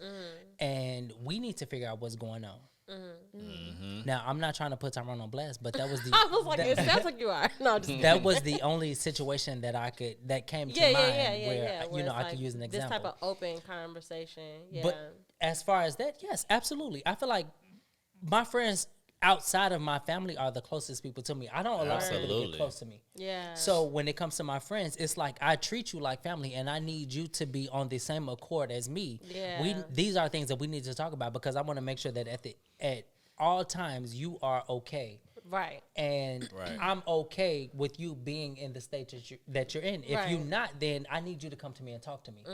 And we need to figure out what's going on. Now, I'm not trying to put Tyrone on blast, but that was the I was like, it sounds like you are. No, just that was the only situation that came to mind where where you know it's I like could use an this example. type of open conversation. Yeah. But as far as that, yes, absolutely. I feel like my friends outside of my family are the closest people to me. I don't allow people to Absolutely. get close to me. yeah. So when it comes to my friends, it's like I treat you like family, and I need you to be on the same accord as me. Yeah. These are things that we need to talk about because I want to make sure that at all times you are okay. right. And Right. I'm okay with you being in the state that you're in. If you're Right. not, then I need you to come to me and talk to me.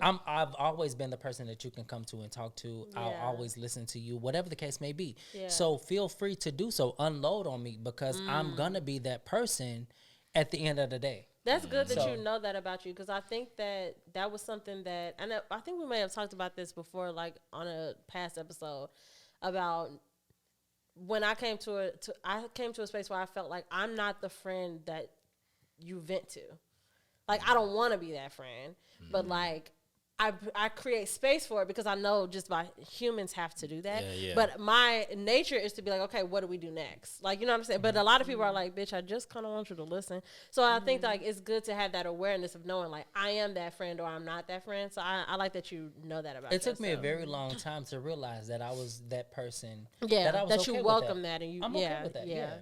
I've always been the person that you can come to and talk to. I'll Yeah. always listen to you, whatever the case may be. Yeah. So feel free to do so. Unload on me because I'm gonna be that person at the end of the day. That's good that So- you know that about you because I think that was something that I think we may have talked about this before, like on a past episode about when I came to a space where I felt like I'm not the friend that you vent to. Like, I don't want to be that friend, but like, I create space for it because I know just by humans have to do that. Yeah. But my nature is to be like, okay, what do we do next? Like, you know what I'm saying? But a lot of people are like, bitch, I just kind of want you to listen. So I think like it's good to have that awareness of knowing like I am that friend or I'm not that friend. So I like that you know that about It took me a yourself. very long time to realize that I was that person. Yeah, I was that okay you with welcome that and you, I'm okay with that, yeah.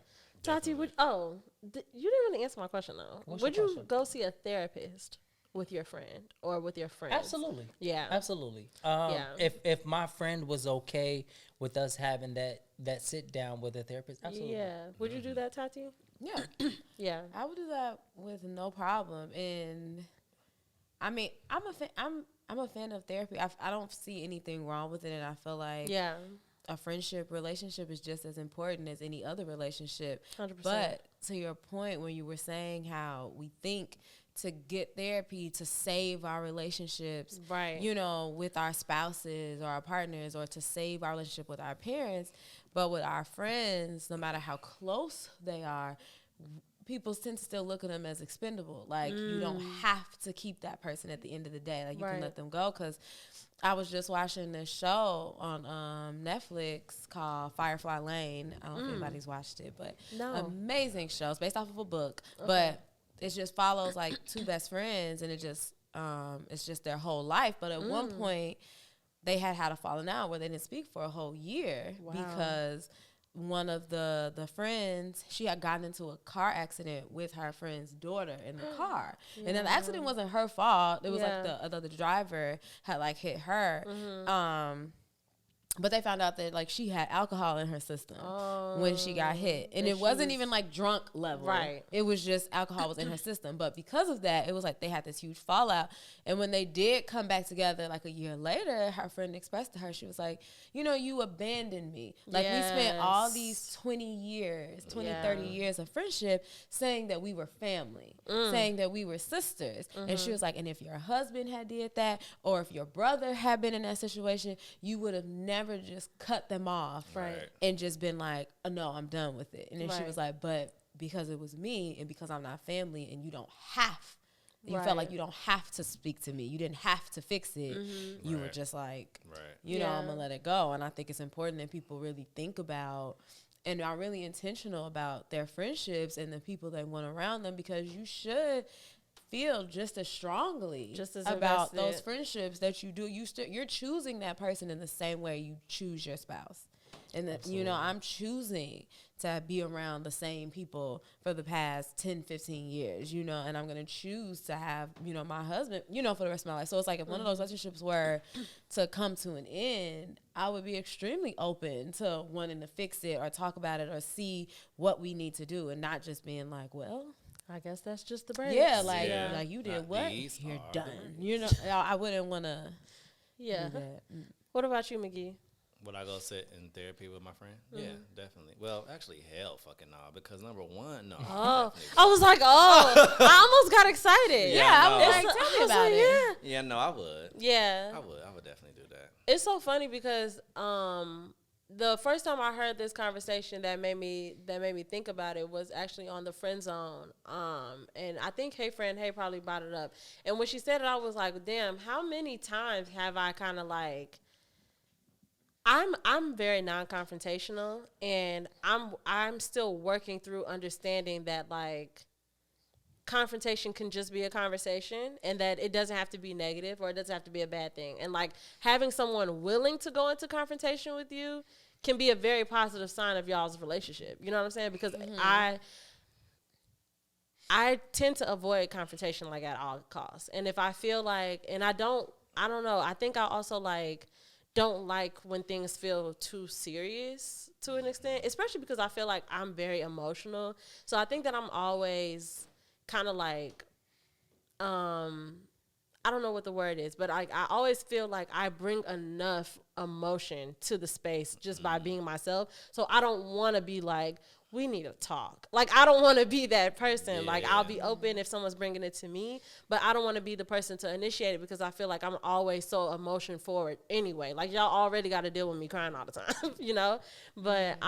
Tati, you didn't really answer my question though. What's Would your you question? go see a therapist with your friend or with your friends? Absolutely. Yeah. Absolutely. Yeah. If my friend was okay with us having that sit down with a therapist, absolutely. Yeah. Would you do that, Tati? Yeah. Yeah. I would do that with no problem. And I mean, I'm a fan of therapy. I don't see anything wrong with it, and I feel like Yeah. a relationship is just as important as any other relationship. 100%. But to your point, when you were saying how we think to get therapy to save our relationships, Right. you know, with our spouses or our partners, or to save our relationship with our parents, but with our friends, no matter how close they are, people tend to still look at them as expendable. Like, you don't have to keep that person at the end of the day. Like, you Right. can let them go. Because I was just watching this show on Netflix called Firefly Lane. I don't know if anybody's watched it, but No. amazing show. It's based off of a book, but it just follows like two best friends, and it's just their whole life. But at one point, they had a falling out where they didn't speak for a whole year because one of the friends, she had gotten into a car accident with her friend's daughter in the car. And then the accident wasn't her fault. It was like the driver had like hit her. But they found out that like she had alcohol in her system when she got hit. And it wasn't even like drunk level. Right. It was just alcohol was in her system. But because of that, it was like they had this huge fallout. And when they did come back together like a year later, her friend expressed to her, she was like, you know, you abandoned me. Like we spent all these 20 years, 30 years of friendship saying that we were family, saying that we were sisters. And she was like, and if your husband had did that, or if your brother had been in that situation, you would have never just cut them off and just been like, oh, no, I'm done with it. And then she was like, but because it was me and because I'm not family and you don't have, you felt like you don't have to speak to me. You didn't have to fix it. You were just like, you know, I'm going to let it go. And I think it's important that people really think about and are really intentional about their friendships and the people they want around them, because you should feel just as strongly about invested. those friendships that you do. You're choosing that person in the same way you choose your spouse. And that, you know, I'm choosing to be around the same people for the past 10, 15 years, you know, and I'm going to choose to have, you know, my husband, you know, for the rest of my life. So it's like if one of those relationships were to come to an end, I would be extremely open to wanting to fix it or talk about it or see what we need to do, and not just being like, well, I guess that's just the break. yeah, like you did Not what? these You're are. done. You know, I wouldn't want to Yeah. do that. What about you, McGee? Would I go sit in therapy with my friend? Yeah, definitely. Well, actually, hell fucking no. Because number one, no. Oh, I was like, oh, I almost got excited. Yeah, I was like, tell me I was about like, it. Yeah, no, I would. Yeah. I would definitely do that. It's so funny because the first time I heard this conversation that made me think about it was actually on the Friend Zone. And I think Hey Friend Hey probably brought it up. And when she said it, I was like, damn, how many times have I kind of like, I'm very non-confrontational, and I'm still working through understanding that like confrontation can just be a conversation, and that it doesn't have to be negative or it doesn't have to be a bad thing. And like having someone willing to go into confrontation with you can be a very positive sign of y'all's relationship. You know what I'm saying? Because I tend to avoid confrontation like at all costs. And if I feel like, and I don't know, I think I also like don't like when things feel too serious to an extent, especially because I feel like I'm very emotional. So I think that I'm always kind of like, I don't know what the word is, but I always feel like I bring enough emotion to the space just by being myself. So I don't want to be like, we need to talk. Like, I don't want to be that person. Like, I'll Yeah. be open if someone's bringing it to me, but I don't want to be the person to initiate it because I feel like I'm always so emotion forward anyway. Like, y'all already got to deal with me crying all the time, you know? But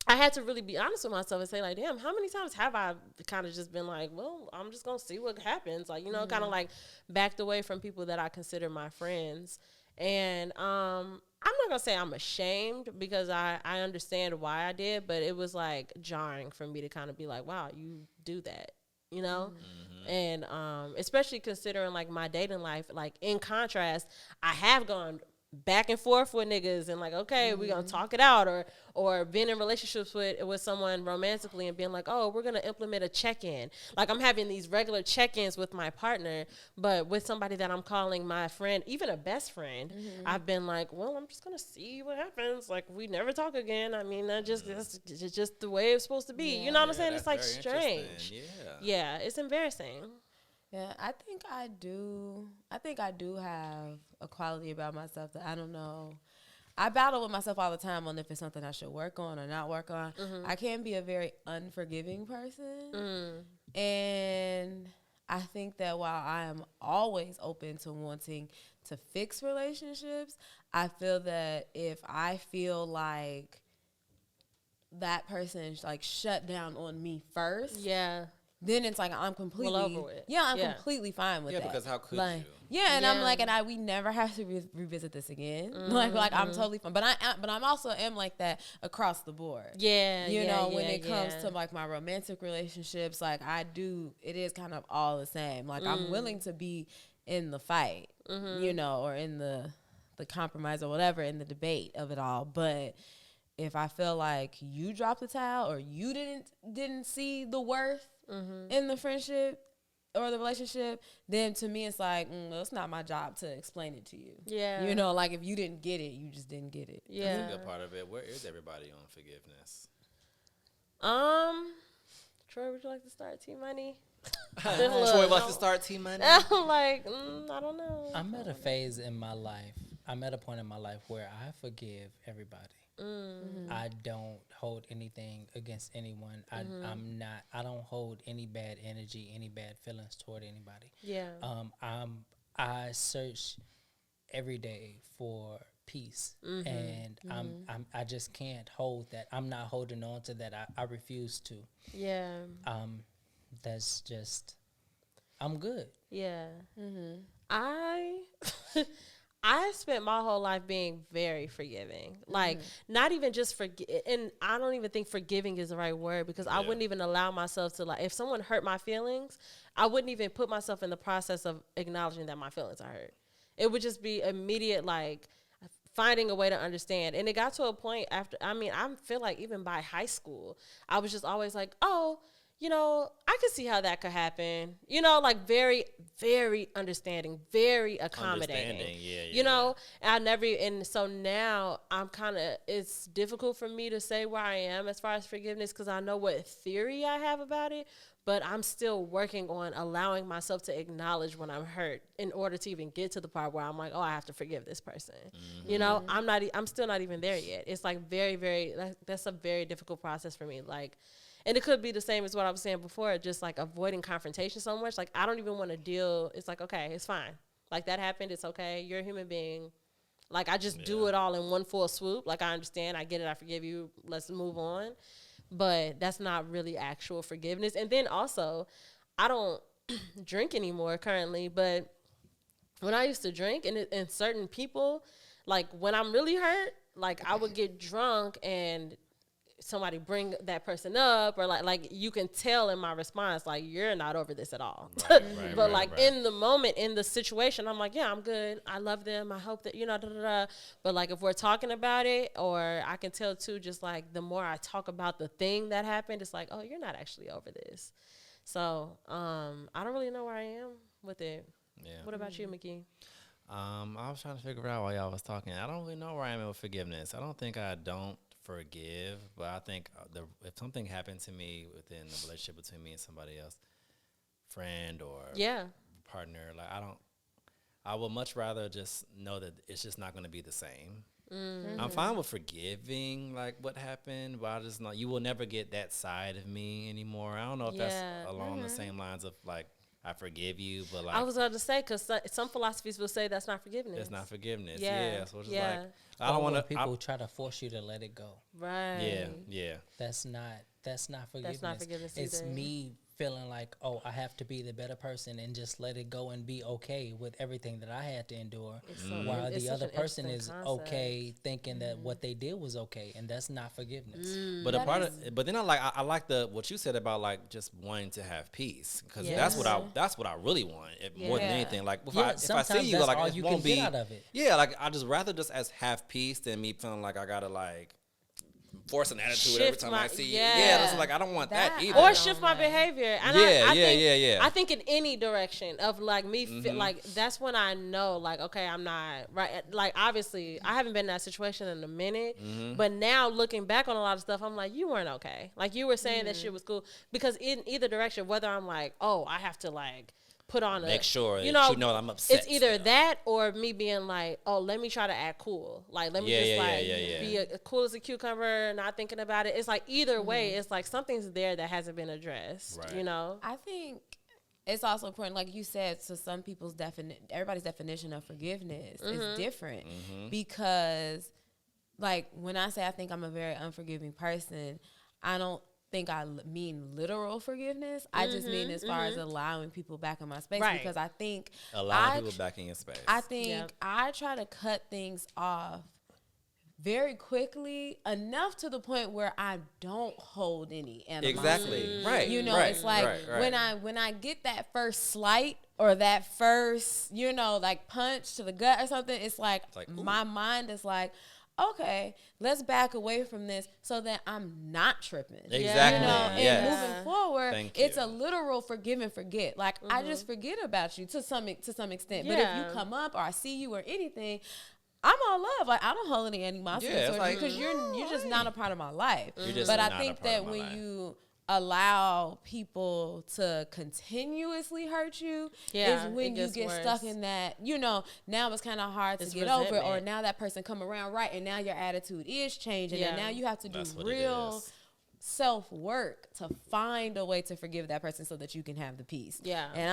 I had to really be honest with myself and say, like, damn, how many times have I kind of just been like, well, I'm just going to see what happens. Like, you know, kind of like backed away from people that I consider my friends. And I'm not going to say I'm ashamed because I understand why I did, but it was like jarring for me to kind of be like, wow, you do that, you know? And especially considering like my dating life, like in contrast, I have gone back and forth with niggas and like, okay, we're gonna talk it out, or been in relationships with someone romantically and being like, oh, we're gonna implement a check-in. Like, I'm having these regular check-ins with my partner, but with somebody that I'm calling my friend, even a best friend, I've been like, well, I'm just gonna see what happens. Like, we never talk again. I mean, that's just the way it's supposed to be. You know what I'm saying? It's like That's very strange. interesting. Yeah, it's embarrassing. Yeah, I think I do. I think I do have a quality about myself that I don't know. I battle with myself all the time on if it's something I should work on or not work on. I can be a very unforgiving person. And I think that while I am always open to wanting to fix relationships, I feel that if I feel like that person like shut down on me first, Yeah. then it's like I'm completely over with. I'm Yeah. completely fine with Yeah, that. because how could like, you? Yeah, and I'm Yeah. like, and we never have to revisit this again. Like I'm totally fine. But I'm also am like that across the board. Yeah. You know, when yeah, it comes yeah. to like my romantic relationships, like it is kind of all the same. Like I'm willing to be in the fight, you know, or in the compromise or whatever, in the debate of it all. But if I feel like you dropped the towel or you didn't see the worth in the friendship or the relationship, then to me it's like, well, it's not my job to explain it to you. Yeah. You know, like if you didn't get it, you just didn't get it. Yeah. That's a good part of it. Where is everybody on forgiveness? Troy, would you like to start T Money? Troy would like to start T Money. I'm like, I don't know. I'm at a phase in my life. I'm at a point in my life where I forgive everybody. I don't hold anything against anyone. I don't hold any bad energy, any bad feelings toward anybody. Yeah. I search every day for peace, and I just can't hold that. I'm not holding on to that. I refuse to. Yeah. That's just, I'm good. Yeah. I spent my whole life being very forgiving. Like, not even just and I don't even think forgiving is the right word because I wouldn't even allow myself to, like, if someone hurt my feelings, I wouldn't even put myself in the process of acknowledging that my feelings are hurt. It would just be immediate, like, finding a way to understand. And it got to a point I feel like even by high school, I was just always like, oh, you know, I could see how that could happen. You know, like very, very understanding, very accommodating. You know, and so now I'm it's difficult for me to say where I am as far as forgiveness because I know what theory I have about it, but I'm still working on allowing myself to acknowledge when I'm hurt in order to even get to the part where I'm like, oh, I have to forgive this person. You know, I'm still not even there yet. It's like very, very, that's a very difficult process for me. Like, and it could be the same as what I was saying before, just like avoiding confrontation so much. Like, I don't even want to deal. It's like, okay, it's fine. Like, that happened. It's okay. You're a human being. Like, I just do it all in one full swoop. Like, I understand. I get it. I forgive you. Let's move on. But that's not really actual forgiveness. And then also, I don't drink anymore currently. But when I used to drink, and certain people, like, when I'm really hurt, like, I would get drunk and somebody bring that person up, or like you can tell in my response, like, you're not over this at all. But in the moment, in the situation, I'm like, yeah, I'm good. I love them. I hope that, you know, But like, if we're talking about it, or I can tell too, just like the more I talk about the thing that happened, it's like, oh, you're not actually over this. So, I don't really know where I am with it. Yeah. What about you, McKee? I was trying to figure out while y'all was talking. I don't really know where I am with forgiveness. I don't think I don't forgive, but I think if something happened to me within the relationship between me and somebody else, friend or partner, like I would much rather just know that it's just not going to be the same. I'm fine with forgiving like what happened, but I just know you will never get that side of me anymore. I don't know if Yeah. that's along the same lines of like I forgive you, but like I was going to say, because some philosophies will say that's not forgiveness. it's not forgiveness. Yeah. Yeah, so it's just Yeah. like I don't Or want when to. people try to force you to let it go. Right. Yeah. That's not forgiveness. That's not forgiveness It's either. me feeling like, oh, I have to be the better person and just let it go and be okay with everything that I had to endure, while it's the such other an person is interesting concept. okay thinking that what they did was okay, and that's not forgiveness. But a part of, but then I like the what you said about like just wanting to have peace because that's what I really want more than Yeah. anything. Like if Yeah, I see sometimes you, that's like all it you won't can be get out of it. Yeah, like I just rather just as have peace than me feeling like I gotta like force an attitude every Shift time my- I see you. yeah. Yeah, it's like I don't want that, That either. I Or don't shift my like. behavior. And Yeah, I yeah, think, yeah. I think in any direction of like me, like that's when I know, like, okay, I'm not right. Like, obviously, I haven't been in that situation in a minute, but now looking back on a lot of stuff, I'm like, you weren't okay. Like, you were saying that shit was cool because in either direction, whether I'm like, oh, I have to like put on Make sure you that know, you know I'm upset It's either still. that or me being like, oh, let me try to act cool. Like, let me Yeah, just yeah, like yeah. be a cool as a cucumber, not thinking about it. It's like either way, it's like something's there that hasn't been addressed. Right. You know? I think it's also important, like you said, so some people's everybody's definition of forgiveness is different because, like, when I say I think I'm a very unforgiving person, I don't think I mean literal forgiveness. I just mean as far as allowing people back in my space Right. because I think Allowing people back in your space. I think Yep. I try to cut things off very quickly, enough to the point where I don't hold any animosity. Exactly. Right. You know, right, it's like right. when I get that first slight or that first, you know, like punch to the gut or something, it's like like, ooh. my mind is like, okay, let's back away from this so that I'm not tripping. Exactly. You know, and Yes. moving forward, Thank it's you. a literal forgive and forget. Like I just forget about you to some extent. But if Yeah. you come up or I see you or anything, I'm all love. Like I don't hold any animosity Yeah, it's towards like, you because you're just not a part of my life. You're just But I not a think part of that my when life. you allow people to continuously hurt you Yeah, is when it you gets get worse. stuck in that, you know, now it's kind of hard to It's get over it, or resentment. now that person come around right and now your attitude is changing and Yeah. now you have to do That's what it real is. self-work to find a way to forgive that person so that you can have the peace. Yeah. And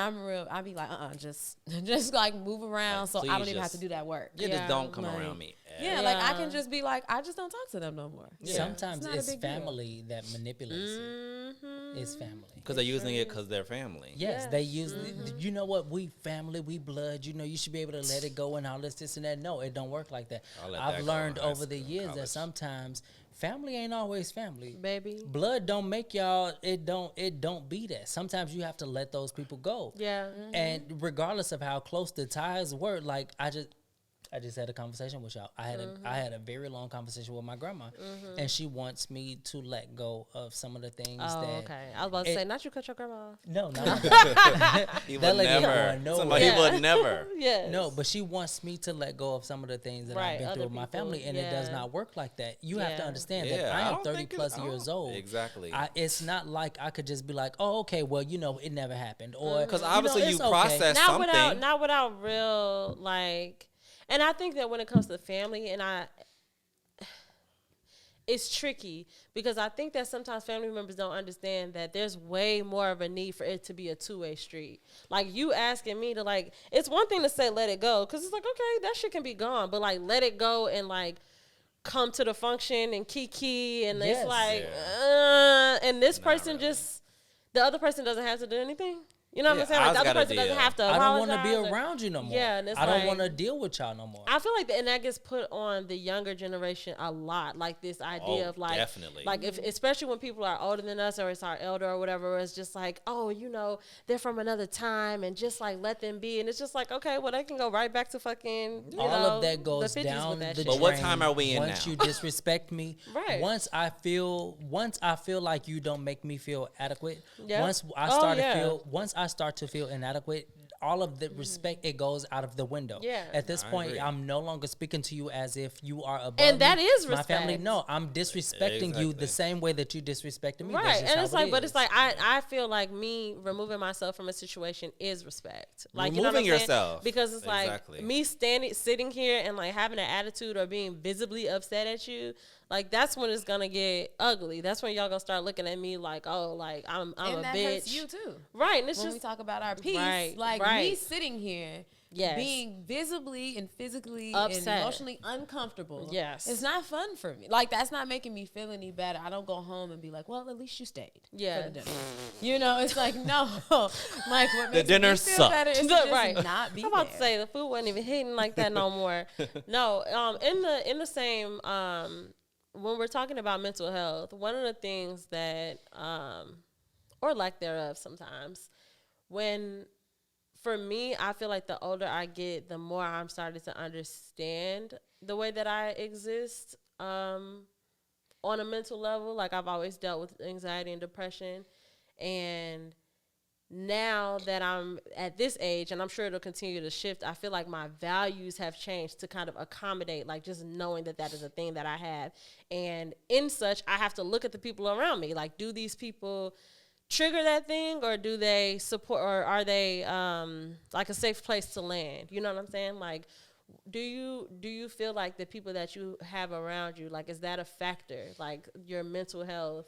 I'll be like, just like move around Like, so I please don't even have just- to do that work. Yeah, Yeah. just don't come Like, around me. Yeah, like I Yeah. can just be like, I just don't talk to them no more. Yeah. Sometimes It's not a it's big deal. family that manipulates it. It's family. Because they're using it because they're family. Yes, they use. You know what? We family, we blood. You know, you should be able to let it go and all this and that. No, it don't work like that. I let that I've go learned in high over the school, years that college. sometimes family ain't always family. Baby. Blood don't make y'all. It don't be that. Sometimes you have to let those people go. Yeah. And regardless of how close the ties were, like I just had a conversation with y'all. I had a very long conversation with my grandma, and she wants me to let go of some of the things Oh, that. okay. I was about to it- say, not you cut your grandma off. No, no, He That would lady ain't never. going nowhere. Somebody Yeah. would never. Yes. no. But she wants me to let go of some of the things that Right, I've been other through with my people, family, and it does yeah. not work like that. You have to Yeah. understand Yeah, that I I am don't 30 think it- plus I years don't- old. Exactly. It's not like I could just be like, oh, okay, well, you know, it never happened, or 'Cause you obviously know, you it's okay. process not something. without real like, and I think that when it comes to family, it's tricky because I think that sometimes family members don't understand that there's way more of a need for it to be a two-way street. Like you asking me to like, it's one thing to say let it go because it's like, okay, that shit can be gone, but like let it go and like come to the function and kiki and Yes. it's like, and this person really. just, the other person doesn't have to do anything. You know what Yeah, I'm saying? Like ours the other gotta person doesn't deal. have to I don't want to be apologize or- around you no more. Yeah, and it's I don't like- want to deal with y'all no more. I feel like and that gets put on the younger generation a lot. Like this idea Oh, of like, definitely. like if especially when people are older than us or it's our elder or whatever, where it's just like, oh, you know, they're from another time and just like let them be. And it's just like, okay, well they can go right back to fucking you all know, of that goes the 50s down with that the shit. But what drain time are we in once now? you disrespect me. Right. Once I feel like you don't make me feel adequate. Yeah. Once I Oh, start yeah. to feel inadequate, all of the respect, it goes out of the window. Yeah. At this I point, agree. I'm no longer speaking to you as if you are above And that me, is my family. respect. No, I'm disrespecting you Exactly. the same way that you disrespected me. That's Right, just and how it's it like, but is. it's like I feel like me removing myself from a situation is respect. Like you know what I'm Removing saying? yourself. Because it's Exactly. like me sitting here and like having an attitude or being visibly upset at you. Like that's when it's gonna get ugly. That's when y'all gonna start looking at me like, oh, like I'm and a that bitch. hurts you too. Right, and it's When we just talk about our peace, Right, like me right. sitting here, Yes. being visibly and physically Upset. and emotionally uncomfortable. Yes. It's not fun for me. Like that's not making me feel any better. I don't go home and be like, well, at least you stayed. Yeah. For the dinner. You know, it's like no. Like what makes dinner me feel sucked. better is to just Right. not be I'm about to there. say the food wasn't even hitting like that no more. No, in the same when we're talking about mental health, one of the things that or lack thereof sometimes, when for me, I feel like the older I get, the more I'm starting to understand the way that I exist on a mental level. Like I've always dealt with anxiety and depression, and now that I'm at this age, and I'm sure it'll continue to shift, I feel like my values have changed to kind of accommodate, like just knowing that that is a thing that I have. And in such, I have to look at the people around me. Like, do these people trigger that thing, or do they support, or are they like a safe place to land? You know what I'm saying? Like, do you feel like the people that you have around you, like, is that a factor? Like your mental health,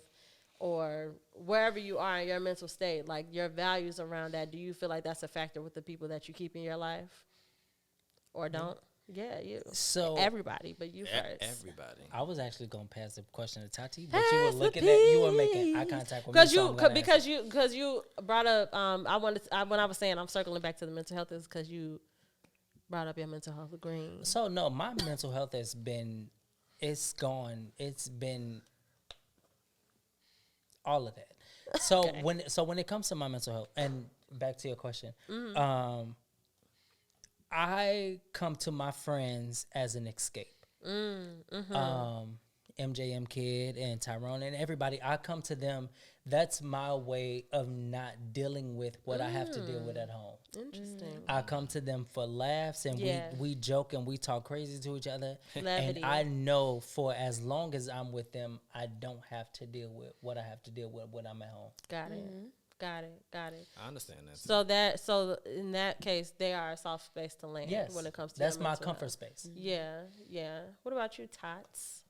or wherever you are in your mental state, like your values around that, do you feel like that's a factor with the people that you keep in your life, or don't? Yeah, you. So Everybody, but you first. Everybody. I was actually gonna pass the question to Tati, but you Pass were the looking at, you were making eye peas. contact with me. So I'm gonna answer. Because you brought up when I was saying I'm circling back to the mental health, is because you brought up your mental health green. So no, my mental health has been, it's been all of that. So Okay. when it comes to my mental health, and back to your question, I come to my friends as an escape. MJM Kid and Tyrone and everybody, I come to them. That's my way of not dealing with what I have to deal with at home. Interesting. I come to them for laughs, and Yeah. we joke and we talk crazy to each other. Levity. And I know for as long as I'm with them, I don't have to deal with what I have to deal with when I'm at home. Got it. Got it. I understand that. So in that case, they are a soft space to land Yes, when it comes to that's your my mental comfort health. space. Yeah. What about you, Tots?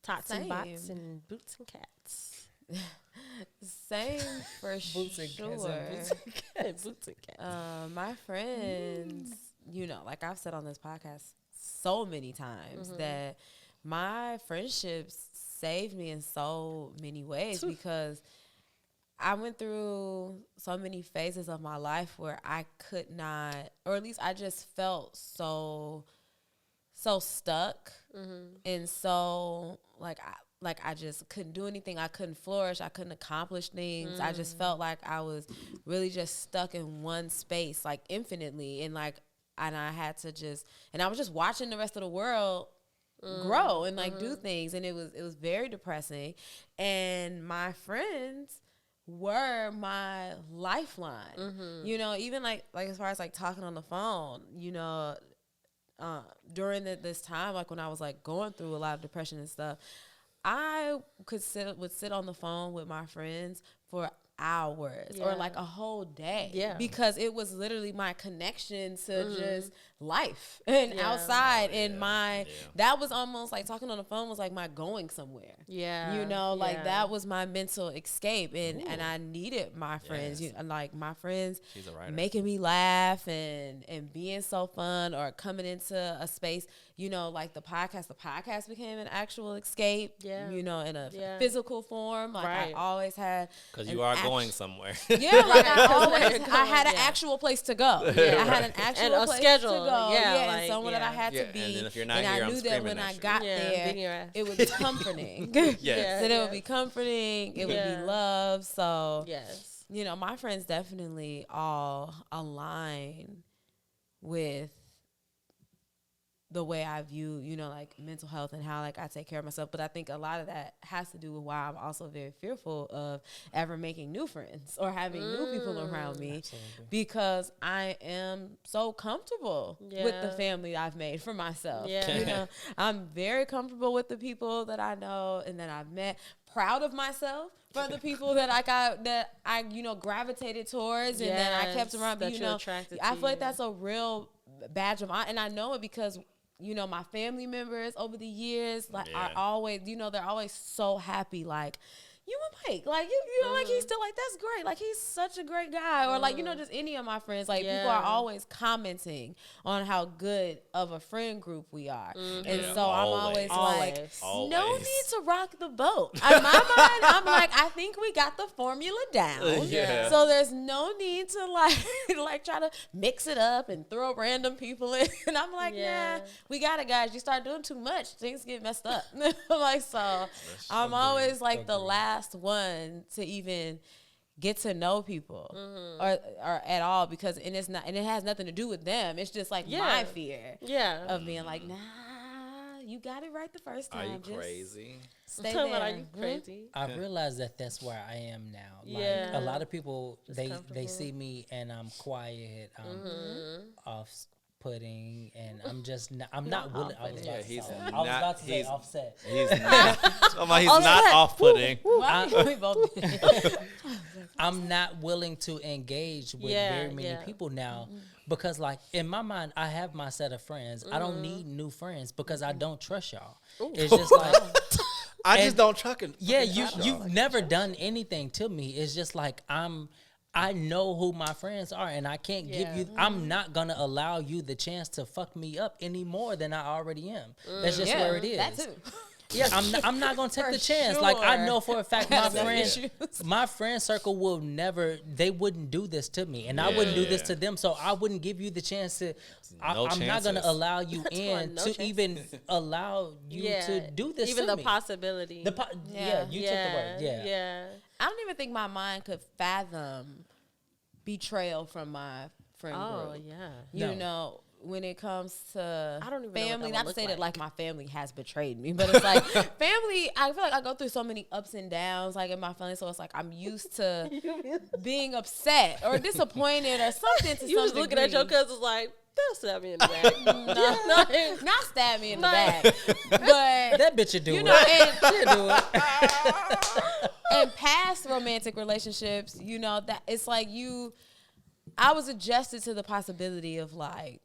Tots and bots Same. and boots and cats. Same for Boots and sure. cats and Boots and cats. My friends, you know, like I've said on this podcast so many times that my friendships saved me in so many ways, because I went through so many phases of my life where I could not, or at least I just felt so stuck, and so like I just couldn't do anything. I couldn't flourish. I couldn't accomplish things. I just felt like I was really just stuck in one space, like infinitely, and I had to just, and I was just watching the rest of the world grow and like do things, and it was very depressing. And my friends were my lifeline. You know, even like as far as like talking on the phone, you know, during this time, like when I was like going through a lot of depression and stuff, I would sit on the phone with my friends for hours or Yeah. like a whole day, Yeah. because it was literally my connection to just life and Yeah. outside, Oh, and yeah. that was almost like talking on the phone was like my going somewhere. Yeah. You know, like yeah. that was my mental escape, and I needed my friends. Yes. Like my friends She's a writer. making me laugh and being so fun, or coming into a space. You know, like the podcast became an actual escape. Yeah. You know, in a Yeah. physical form. Like Right. I always had. Because an you are act- going somewhere. Yeah, like I Because always, where you're I had going, an yeah. actual place to go. Yeah. I had an actual And a place schedule, to go. yeah, and like, someone that I yeah. had Yeah, to be. and then if you're not and here, I I'm knew that screaming when at I you. got Yeah, beating your there, ass. it would be comforting. Yes. Yeah. That it would be comforting. It would Yeah. be love. So, Yes. you know, my friends definitely all align with the way I view, you know, like mental health and how like I take care of myself. But I think a lot of that has to do with why I'm also very fearful of ever making new friends or having new people around me, because I am so comfortable with the family I've made for myself. Yeah. You know, I'm very comfortable with the people that I know and that I've met. Proud of myself for the people that I you know, gravitated towards and that I kept around. But, you know, I feel like that's a real badge of honor, and I know it because, you know, my family members over the years, like, are always, you know, they're always so happy, like, you and Mike, like, you know, like, he's still, like, that's great, like, he's such a great guy, or, like, you know, just any of my friends, like, people are always commenting on how good of a friend group we are, and so I'm always like, no need to rock the boat. In my mind, I'm like, I think we got the formula down, so there's no need to, like try to mix it up and throw random people in, and I'm like, nah, we got it, guys. You start doing too much, things get messed up. Like, so I'm always, like, the last one to even get to know people or at all, because and it has nothing to do with them. It's just like my fear of being like, nah, you got it right the first time. Are you just crazy? stay there. Are you crazy? I realize that that's where I am now. Like, a lot of people, they see me and I'm quiet, off-putting, and I'm just not, I'm not willing. I was about to say offset. He's not. He's not off-putting. We both I'm not willing to engage with very many people now because, like, in my mind, I have my set of friends. I don't need new friends because I don't trust y'all. It's just like I just don't trust it. Yeah, you've never done anything to me. It's just like I know who my friends are, and I can't give you. I'm not gonna allow you the chance to fuck me up any more than I already am. That's just where it is. That too. Yeah, I'm not gonna take For the chance. sure. Like, I know for a fact Issues. my friend circle will never. They wouldn't do this to me, and I wouldn't do this to them. So I wouldn't give you the chance to. I'm not gonna allow you in to even allow you to do this. Even to the me. possibility. You took the word. Yeah. I don't even think my mind could fathom betrayal from my friend group. You know, when it comes to I don't even know family, what that not would to say look that like. like my family has betrayed me, but it's like family, I feel like I go through so many ups and downs like in my family, so it's like I'm used to being upset or disappointed or something to You some was looking at degree. your cousins like, they'll stab me in the back. Not stab me in the back, but That bitch would do you it. know, and She'll do it. and past romantic relationships, you know, that it's like I was adjusted to the possibility of like,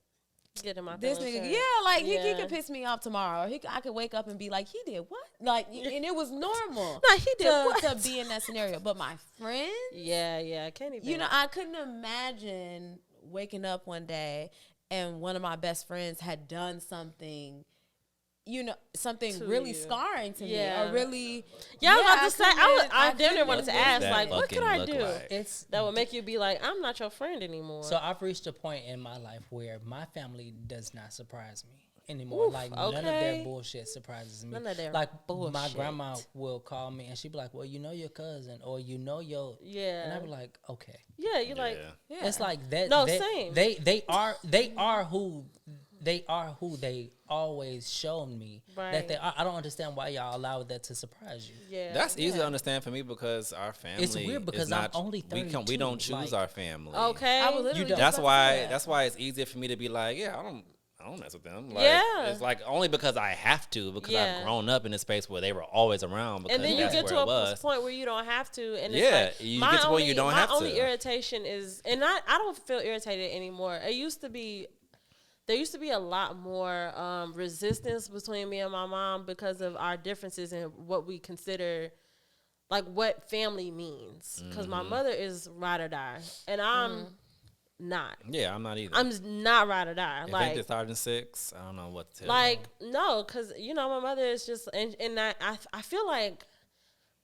Get him out this there. nigga, like he could piss me off tomorrow. I could wake up and be like, he did what? Like, and it was normal. No, he did what? to be in that scenario. But my friend, I can't even. you know, I couldn't imagine waking up one day and one of my best friends had done something, you know, something To really you. scarring to me, Yeah. or really. Yeah, I was about to say, I damn near couldn't wanted to envision ask, that like, what could I fucking do look like? It's that would make you be like, I'm not your friend anymore? So I've reached a point in my life where my family does not surprise me anymore. Oof, like none of their bullshit surprises me. None of their like my bullshit. grandma will call me and she'd be like, "Well, you know your cousin, or you know your," and I'd be like, "Okay." Yeah, you're like, Yeah. It's like that. No, they, same. They are who they always shown me that they are. I don't understand why y'all allow that to surprise you. yeah. That's easy to understand for me because our family. It's weird because is not, I'm only we 32, don't choose like- our family. Okay. I was literally You just don't. That's about to say why. that. That's why it's easier for me to be like, yeah, I don't mess with them. Like, Yeah. It's like only because I have to, because Yeah. I've grown up in a space where they were always around. Because And then you that's get where to it a was. point where you don't have to. And Yeah, it's like, you my get to where only, you don't my have only to. irritation is, and I don't feel irritated anymore. It used to be, there used to be a lot more resistance between me and my mom because of our differences in what we consider, like what family means. Because my Mm-hmm. mother is ride or die, and I'm not. Yeah, I'm not either. I'm just not ride or die. if Like, they started 6, I don't know what to tell like, no, because, you know, my mother is just, and I feel like,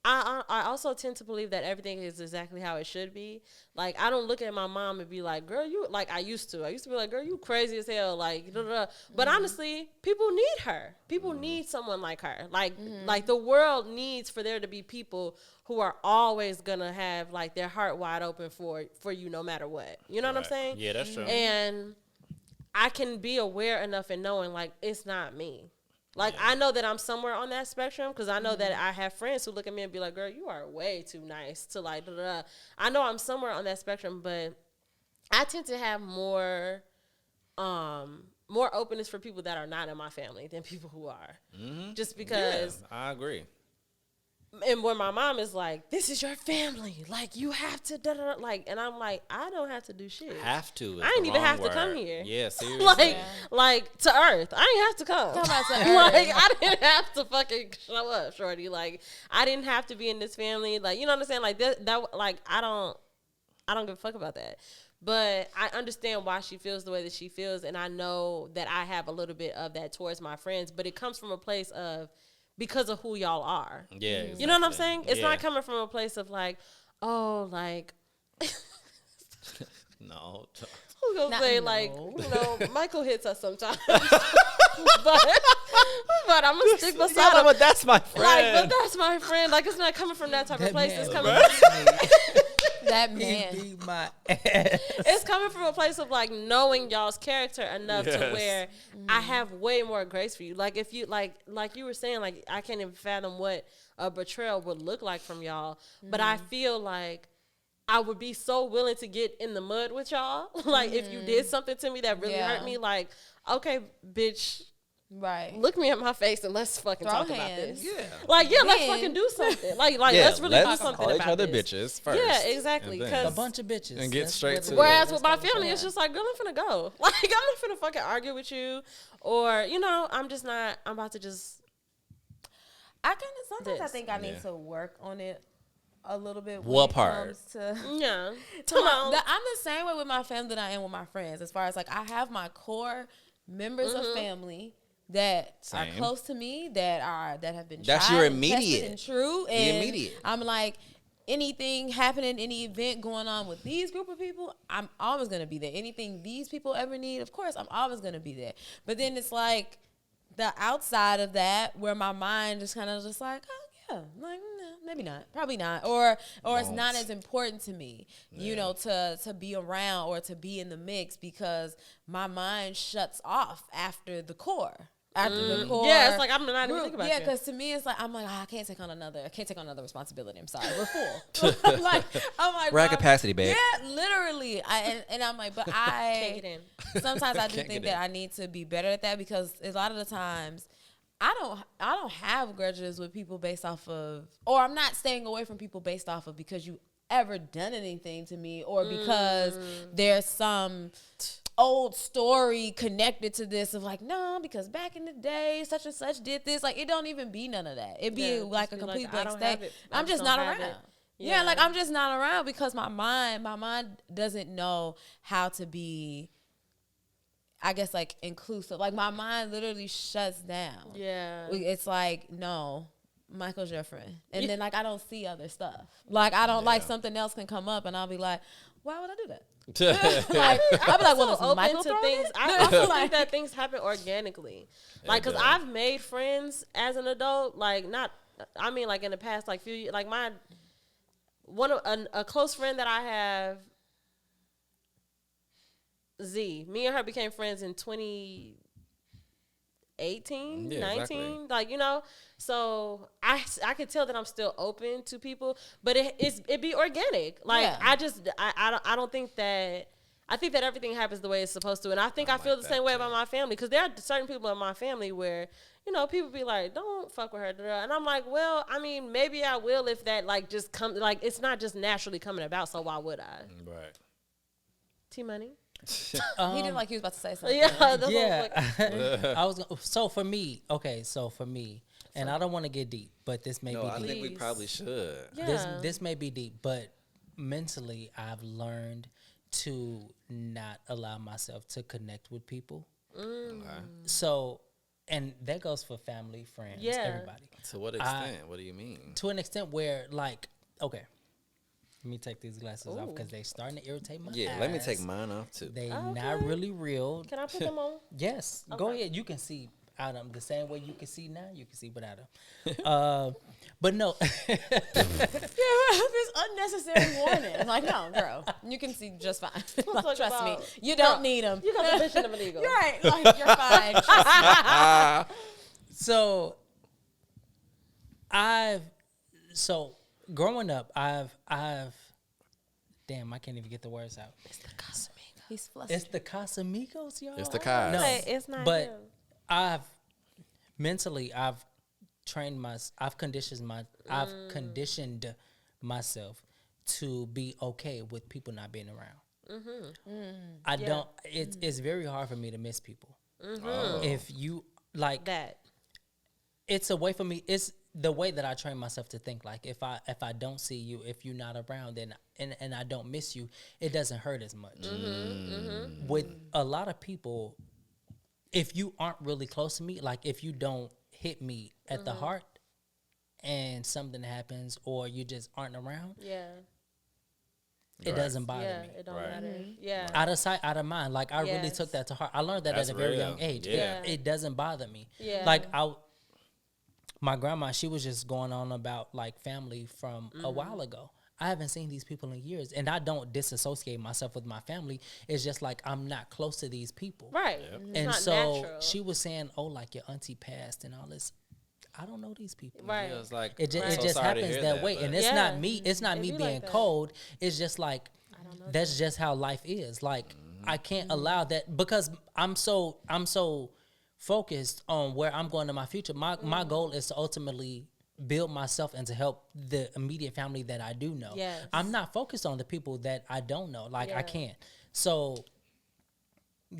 I also tend to believe that everything is exactly how it should be. Like, I don't look at my mom and be like, girl, you, like I used to. I used to be like, girl, you crazy as hell. Like, da, da, da. But honestly, people need her. People need someone like her. Like the world needs for there to be people who are always going to have, like, their heart wide open for you no matter what. You know what I'm saying? Yeah, that's true. And I can be aware enough and knowing like it's not me. Like I know that I'm somewhere on that spectrum because I know that I have friends who look at me and be like, "Girl, you are way too nice to like." Da, da, da. I know I'm somewhere on that spectrum, but I tend to have more openness for people that are not in my family than people who are. Just because. Yeah, I agree. And when my mom is like, "This is your family, like you have to," da, da, da, like, and I'm like, I don't have to do shit. Have to. I ain't even have to come here. Yeah, seriously. like to Earth. I ain't have to come. Come out to Earth. Like I didn't have to fucking show up, shorty. Like I didn't have to be in this family. Like you know what I'm saying? Like that like I don't give a fuck about that. But I understand why she feels the way that she feels, and I know that I have a little bit of that towards my friends. But it comes from a place of because of who y'all are. Yeah, exactly. You know what I'm saying? It's Yeah. not coming from a place of like, oh, like. No. Who's gonna Not say no. like, you know, Michael hits us sometimes, but I'm gonna stick beside Yeah, him. but that's my friend. Like, but that's my friend. Like, it's not coming from that type of That place. man, It's coming. That He man. beat my ass. It's coming from a place of like knowing y'all's character enough to Yes. where I have way more grace for you. Like if you like you were saying, like I can't even fathom what a betrayal would look like from y'all. But I feel like I would be so willing to get in the mud with y'all. Like if you did something to me that really Yeah. hurt me, like, okay, bitch, Right. look me in my face and let's fucking Throw talk about hands. this. Yeah. Like, yeah, let's Then- fucking do something. Like Yeah, let's really do let's something call each about other this. bitches first. Yeah, exactly, and then- 'cause- A bunch of bitches. And get That's straight what to it it. Whereas is. with my That's what family, it it's is. just like, girl, I'm finna go. Like, I'm not finna fucking argue with you. Or, you know, I'm just not, I'm about to just, I kind of sometimes I This. think I need Yeah. to work on it a little bit. When What it part? comes to yeah. I'm the same way with my family that I am with my friends. As far as like I have my core members of family that are Same. close to me, that have been That's tried your and tested immediate. and true. The And immediate. I'm like, anything happening, any event going on with these group of people, I'm always gonna be there. Anything these people ever need, of course, I'm always gonna be there. But then it's like the outside of that, where my mind just kind of just like, oh yeah, like no, maybe not, probably not, or it's not as important to me, you know, to be around or to be in the mix because my mind shuts off after the core. After the core, Yeah, it's like, I'm not even group. thinking about Yeah, you. because to me, it's like I'm like, oh, I can't take on another responsibility. I'm sorry, we're full. I'm like, We're at bro, capacity, babe. Yeah, literally. And I'm like, but Take it I in. sometimes I do Can't think get that I need to be better at that because a lot of the times I don't have grudges with people based off of, or I'm not staying away from people based off of because you ever done anything to me or because there's some old story connected to this of like, no, because back in the day such and such did this. Like it don't even be none of that. It be Yeah, like just a be complete like, I blank don't state. have it. I I'm just just don't not have around. it. Yeah, like Yeah. I'm just not around because my mind doesn't know how to be, I guess, like inclusive. Like my mind literally shuts down. Yeah. It's like, no, Michael's your friend. And then like I don't see other stuff. Like I don't like something else can come up and I'll be like, why would I do that? Like I'll be like, well, so is Michael open to throwing things. it? I also Like- think that things happen organically. Like, because does. I've made friends as an adult, like, not, I mean, like, in the past, like, few years, like, a close friend that I have, Z, me and her became friends in 2018, Yeah, 19, exactly. like, you know, so I could tell that I'm still open to people, but it be organic. Like, Yeah. I don't think that, I think that everything happens the way it's supposed to. And I think I feel like the that same way too. about my family. Because there are certain people in my family where, you know, people be like, don't fuck with her. Da, da. And I'm like, well, I mean, maybe I will if that, like, just comes, like, it's not just naturally coming about. So why would I? Right. T-Money? He didn't like he was about to say something. Yeah. That's what Yeah, I'm like, I was gonna, so for me, and I don't want to get deep, but this may No, be I deep. think we Please. probably should. yeah. This may be deep, but mentally, I've learned to not allow myself to connect with people. Okay. So, and that goes for family, friends, Yeah. everybody. To what extent? What do you mean? To an extent where, like, okay, let me take these glasses off because they starting to irritate my Yeah, eyes. let me take mine off too. They Okay. not really real. Can I put them on? Yes, go ahead. You can see. without them. The same way you can see now, you can see without them. But no, Yeah, this unnecessary warning. Like, no, girl, you can see just fine. Like, talking trust me, about- you don't need them. You got the vision of an eagle. You're right. Like, you're fine. Trust me. so growing up, I've damn, I can't even get the words out. He's flustered. It's the Casamigos, y'all. It's the Cas. No, Say, it's not but him. I've conditioned myself to be okay with people not being around. I don't. It's very hard for me to miss people. If you like, That. it's a way for me. It's the way that I train myself to think. Like if I don't see you, if you're not around, then and I don't miss you, it doesn't hurt as much. With a lot of people, if you aren't really close to me, like if you don't hit me at the heart, and something happens, or you just aren't around, Yeah. it doesn't bother Yeah. me. It don't Right. matter. Yeah. Out of sight, out of mind. Like I really Yes. took that to heart. I learned that That's at a very real. young age. Yeah. It doesn't bother me. Yeah. Like my grandma, she was just going on about like family from a while ago. I haven't seen these people in years, and I don't disassociate myself with my family. It's just like I'm not close to these people. Right. It's And not so natural. she was saying, "Oh, like your auntie passed and all this." I don't know these people. Right. Yeah, it's like, It just, I'm it so just sorry to happens hear that way, but- and it's Yeah. not me. It's not It me be being like that. cold. It's just like don't know that's just how life is. Like I can't allow that because I'm so focused on where I'm going in my future. My goal is to ultimately build myself and to help the immediate family that I do know. Yes. I'm not focused on the people that I don't know. Like I Yeah. can't. So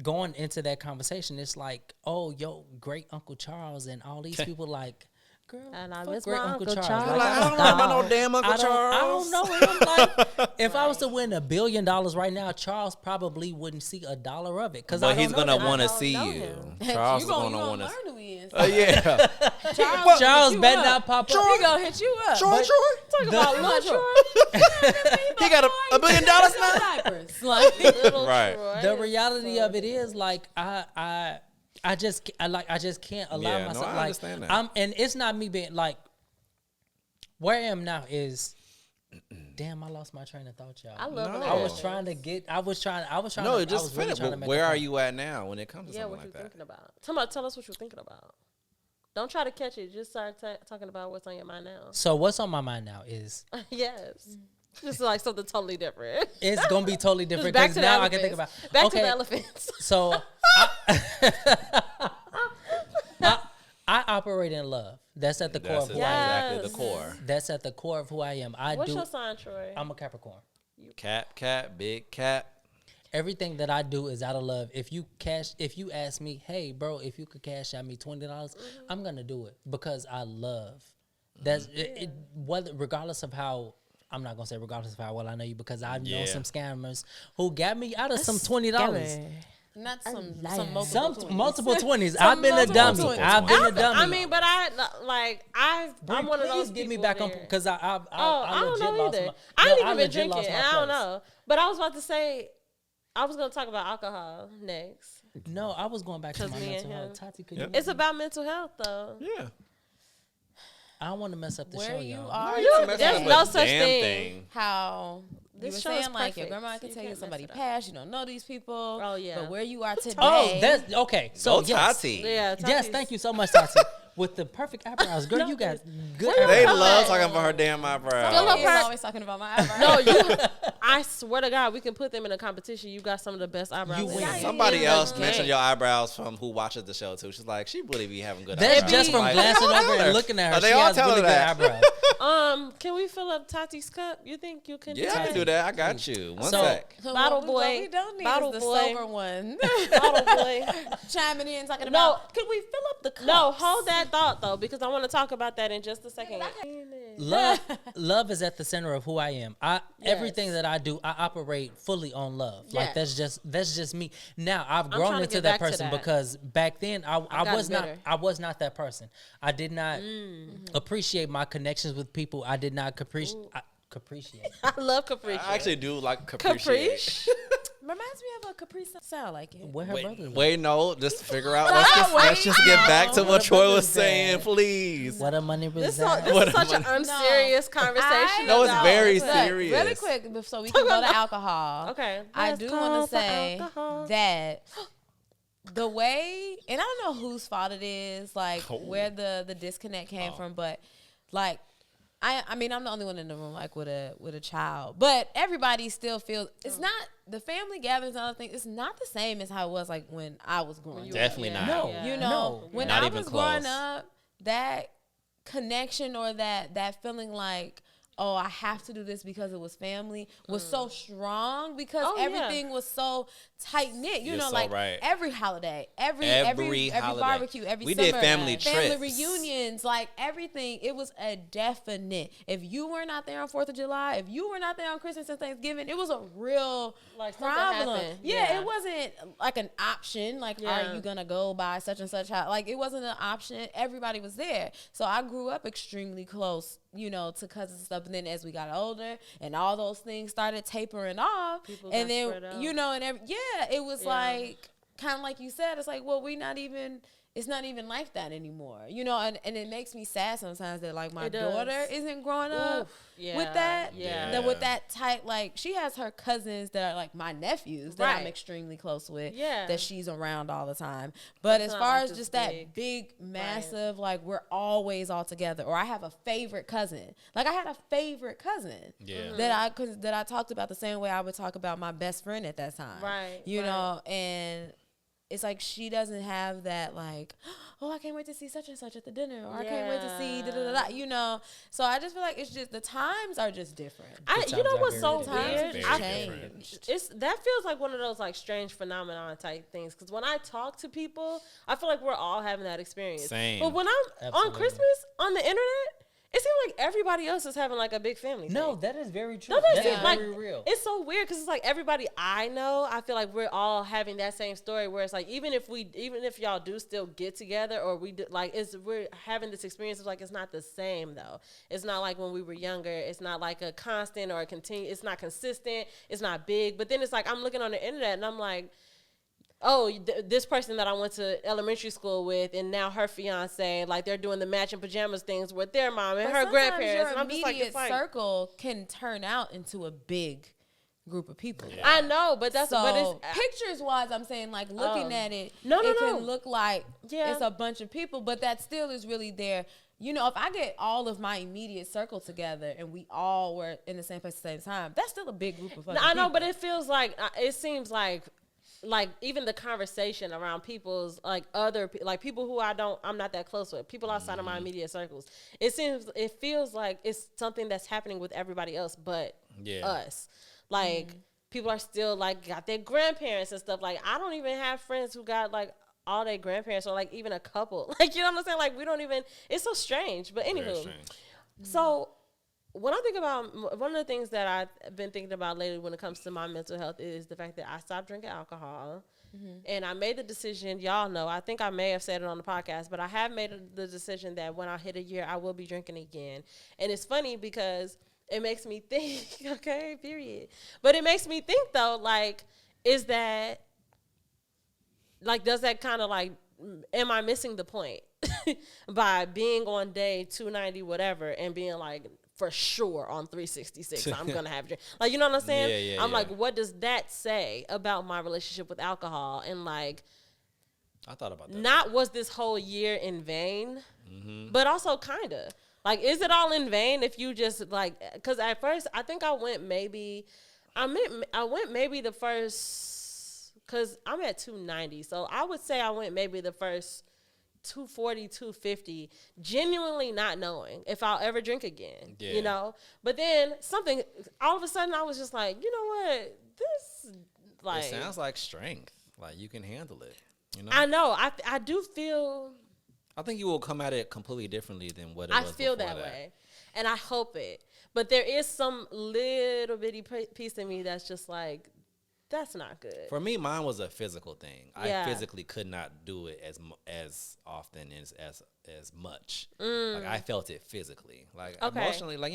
going into that conversation, it's like, oh, yo, great Uncle Charles and all these people like, girl, And I fuck miss great my Uncle Uncle Charles. Charles. Like, I I'm don't know about dog. no damn Uncle I Charles. don't know him. Like, if I was to win $1 billion right now, Charles probably wouldn't see $1 of it because But he's gonna gonna that. want I to don't see know you. him. Charles you is gonna gonna want learn to. who he is. Yeah. Charles hit you better up. not pop up. He gonna hit you up. Troy. Talk about lunch. He got $1 billion now. Diapers. Like, Little Right. Troy. The reality of it is like I just can't allow Yeah, no, myself I like understand that. and it's not me being like where I am now is damn, I lost my train of thought, y'all. I love No. when I that was happens. trying to get No, I was just really finish. trying to make Where a are point. you at now when it comes to Yeah, something what like you that? thinking about? Tell us what you're thinking about. Don't try to catch it. Just start talking about what's on your mind now. So what's on my mind now is Yes. Just like something totally different. it's gonna be totally different Back because to the now I can think about elephants. Back okay, to the elephants. so I operate in love. That's at the core of That's who I am. exactly the Yes. core. That's at the core of who I am. What's your sign, Troy? I'm a Capricorn. Cap, big cap. Everything that I do is out of love. If you ask me, hey bro, if you could cash out me $20, I'm gonna do it because I love. That's whether regardless of how I'm not gonna say regardless of how well I know you because I've known Yeah. some scammers who got me out of some $20. not some liar. multiple Some 20s. multiple 20s. Some I've been a multiple dummy. 20s. I've been a dummy. I mean, but I'm one of those. Please get me people back on there. because I Oh, I don't legit know lost either. my- I no, ain't even been legit lost drinking. my I don't place. know. But I was about to say, I was going to talk about alcohol next. No, I was going back to 'Cause my me and mental him. health. Tati, could Yep. you? It's about mental health, though. Yeah. I don't want to mess up the Where show, you y'all. are, You ain't There's messing up no a such damn thing. how you This were show is saying like your perfect. grandma You could tell you can't somebody mess it up. passed, you don't know these people. Oh, yeah. But where you are today. Oh, that's okay. So Go yes. Tati. Yeah. Yes, Tati's- thank you so much, Tati. With the perfect eyebrows, girl, you got good Where They your eyebrows. love Okay. talking about her damn eyebrows. Fill up He's her- always talking about my eyebrows. No, you. I swear to God, we can put them in a competition. You got some of the best eyebrows. You in win. the game. Somebody in the else game. mentioned your eyebrows from who watches the show too. She's like, she really be having good That's eyebrows. just from Like, glancing tell over her. and looking at her. Oh, they She all has tell really her good that. eyebrows. Can we fill up Tati's cup? You think you can? Yeah, I can do that. I got you. One So- sec. So Bottle what boy. we don't need Bottle is the boy. silver one. Bottle boy. Chiming in, talking No. about, could we fill up the cups? No, hold that thought though, because I want to talk about that in just a second. Love is at the center of who I am. Everything that I do, I operate fully on love. Like Yes. that's just me. Now I've trying grown to into get that back to person that. because back then I gotten was not better. I was not that person. I did not appreciate my connections with people. I did not appreciate. I love Caprice. I actually do like Caprice. Caprice. Reminds me of a Capri Sun. Sound like it. Where her brothers? Wait, no, just figure out. Stop, Let's just get back to Where what the Troy was brothers saying, at? please. What a money This reside. is such an unserious conversation. No, it's about- very Look, serious. Really quick, so we can go to alcohol. Okay. I Let's do go want to for say alcohol. that the way, and I don't know whose fault it is, like Oh. where the disconnect came from, but like I mean I'm the only one in the room like with a child, but everybody still feels it's not the family gatherings and other things. It's not the same as how it was like when I was growing up. Definitely not. No, Yeah. You know, no. when Not I even was growing close. up, that connection or that feeling like, oh, I have to do this because it was family was so strong because Oh, yeah. everything was so tight knit. You You're know, so like right. every holiday, every Every holiday. Barbecue, every We summer, did family family trips. reunions, like everything. It was a definite. If you were not there on 4th of July, if you were not there on Christmas and Thanksgiving, it was a real Like, something problem. happened. Yeah, Yeah. it wasn't like an option. Like, Yeah. are you gonna go by such and such house? Like, it wasn't an option. Everybody was there. So I grew up extremely close, you know, to cousins and stuff. And then as we got older and all those things started tapering off, People and got spread then out. you know, and it was Yeah. like kind of like you said. It's like, well, it's not even like that anymore, you know, and it makes me sad sometimes that like my It does. daughter isn't growing up Oof, yeah, with that, yeah. that with that type, like she has her cousins that are like my nephews that I'm Right. extremely close with, Yeah. that she's around all the time. But It's as not far like as this just that big- big, massive, like we're always all together, or I have a favorite cousin. Like I had a favorite cousin Yeah. that I talked about the same way I would talk about my best friend at that time, Right, You right. know, and it's like she doesn't have that like, oh, I can't wait to see such and such at the dinner, or I can't wait to see da da da da, you know. So I just feel like it's just the times are just different. You know what's so different. Times weird? have Very changed. It's that feels like one of those like strange phenomenon type things. Because when I talk to people, I feel like we're all having that experience. Same. But when I'm on Absolutely. Christmas on the internet, it seems like everybody else is having like a big family. No, thing. that is very true. No, that That seems is like very real. it's so weird because it's like everybody I know. I feel like we're all having that same story where it's like even if y'all do still get together or we do like we're having this experience of like it's not the same though. It's not like when we were younger. It's not like a constant or a continue. It's not consistent. It's not big. But then it's like I'm looking on the internet and I'm like, oh, this person that I went to elementary school with, and now her fiance, like they're doing the matching pajamas things with their mom and But her sometimes grandparents. your And I'm just like, immediate it's like, circle can turn out into a big group of people. I know, but that's So but it's pictures wise, I'm saying like looking at it, No, it no. can look like Yeah. it's a bunch of people, but that still is really there. You know, if I get all of my immediate circle together and we all were in the same place at the same time, that's still a big group of other I know, people. but it feels like it seems like even the conversation around people's like like people who I'm not that close with, people outside of my immediate circles. It feels like it's something that's happening with everybody else but us. Like people are still like got their grandparents and stuff. Like I don't even have friends who got like all their grandparents or like even a couple. Like you know what I'm saying? Like we don't even. It's so strange. But Very anywho, strange. so when I think about one of the things that I've been thinking about lately when it comes to my mental health is the fact that I stopped drinking alcohol. And I made the decision, y'all know, I think I may have said it on the podcast, but I have made the decision that when I hit a year, I will be drinking again. And it's funny because it makes me think, okay, period. But it makes me think though, like, is that, like, does that kind of like, am I missing the point by being on day 290 whatever and being like for sure on 366 I'm gonna have a drink, like you know what I'm saying? Yeah, I'm yeah. like, what does that say about my relationship with alcohol? And like, I thought about that. not was this whole year in vain, Mm-hmm. but also kind of like, is it all in vain if you just like, because at first I think I went maybe the first, because I'm at 290, so I would say I went maybe the first 240, 250, genuinely not knowing if I'll ever drink again, Yeah. you know? But then something, all of a sudden I was just like, you know what, this, like, It sounds like strength. Like you can handle it. You know. I know, I do feel, I think you will come at it completely differently than what it I was feel before that way, and I hope it. But there is some little bitty piece of me that's just like, that's not good. For me, mine was a physical thing. Yeah. I physically could not do it as often as much. Like I felt it physically. Like Okay. emotionally, like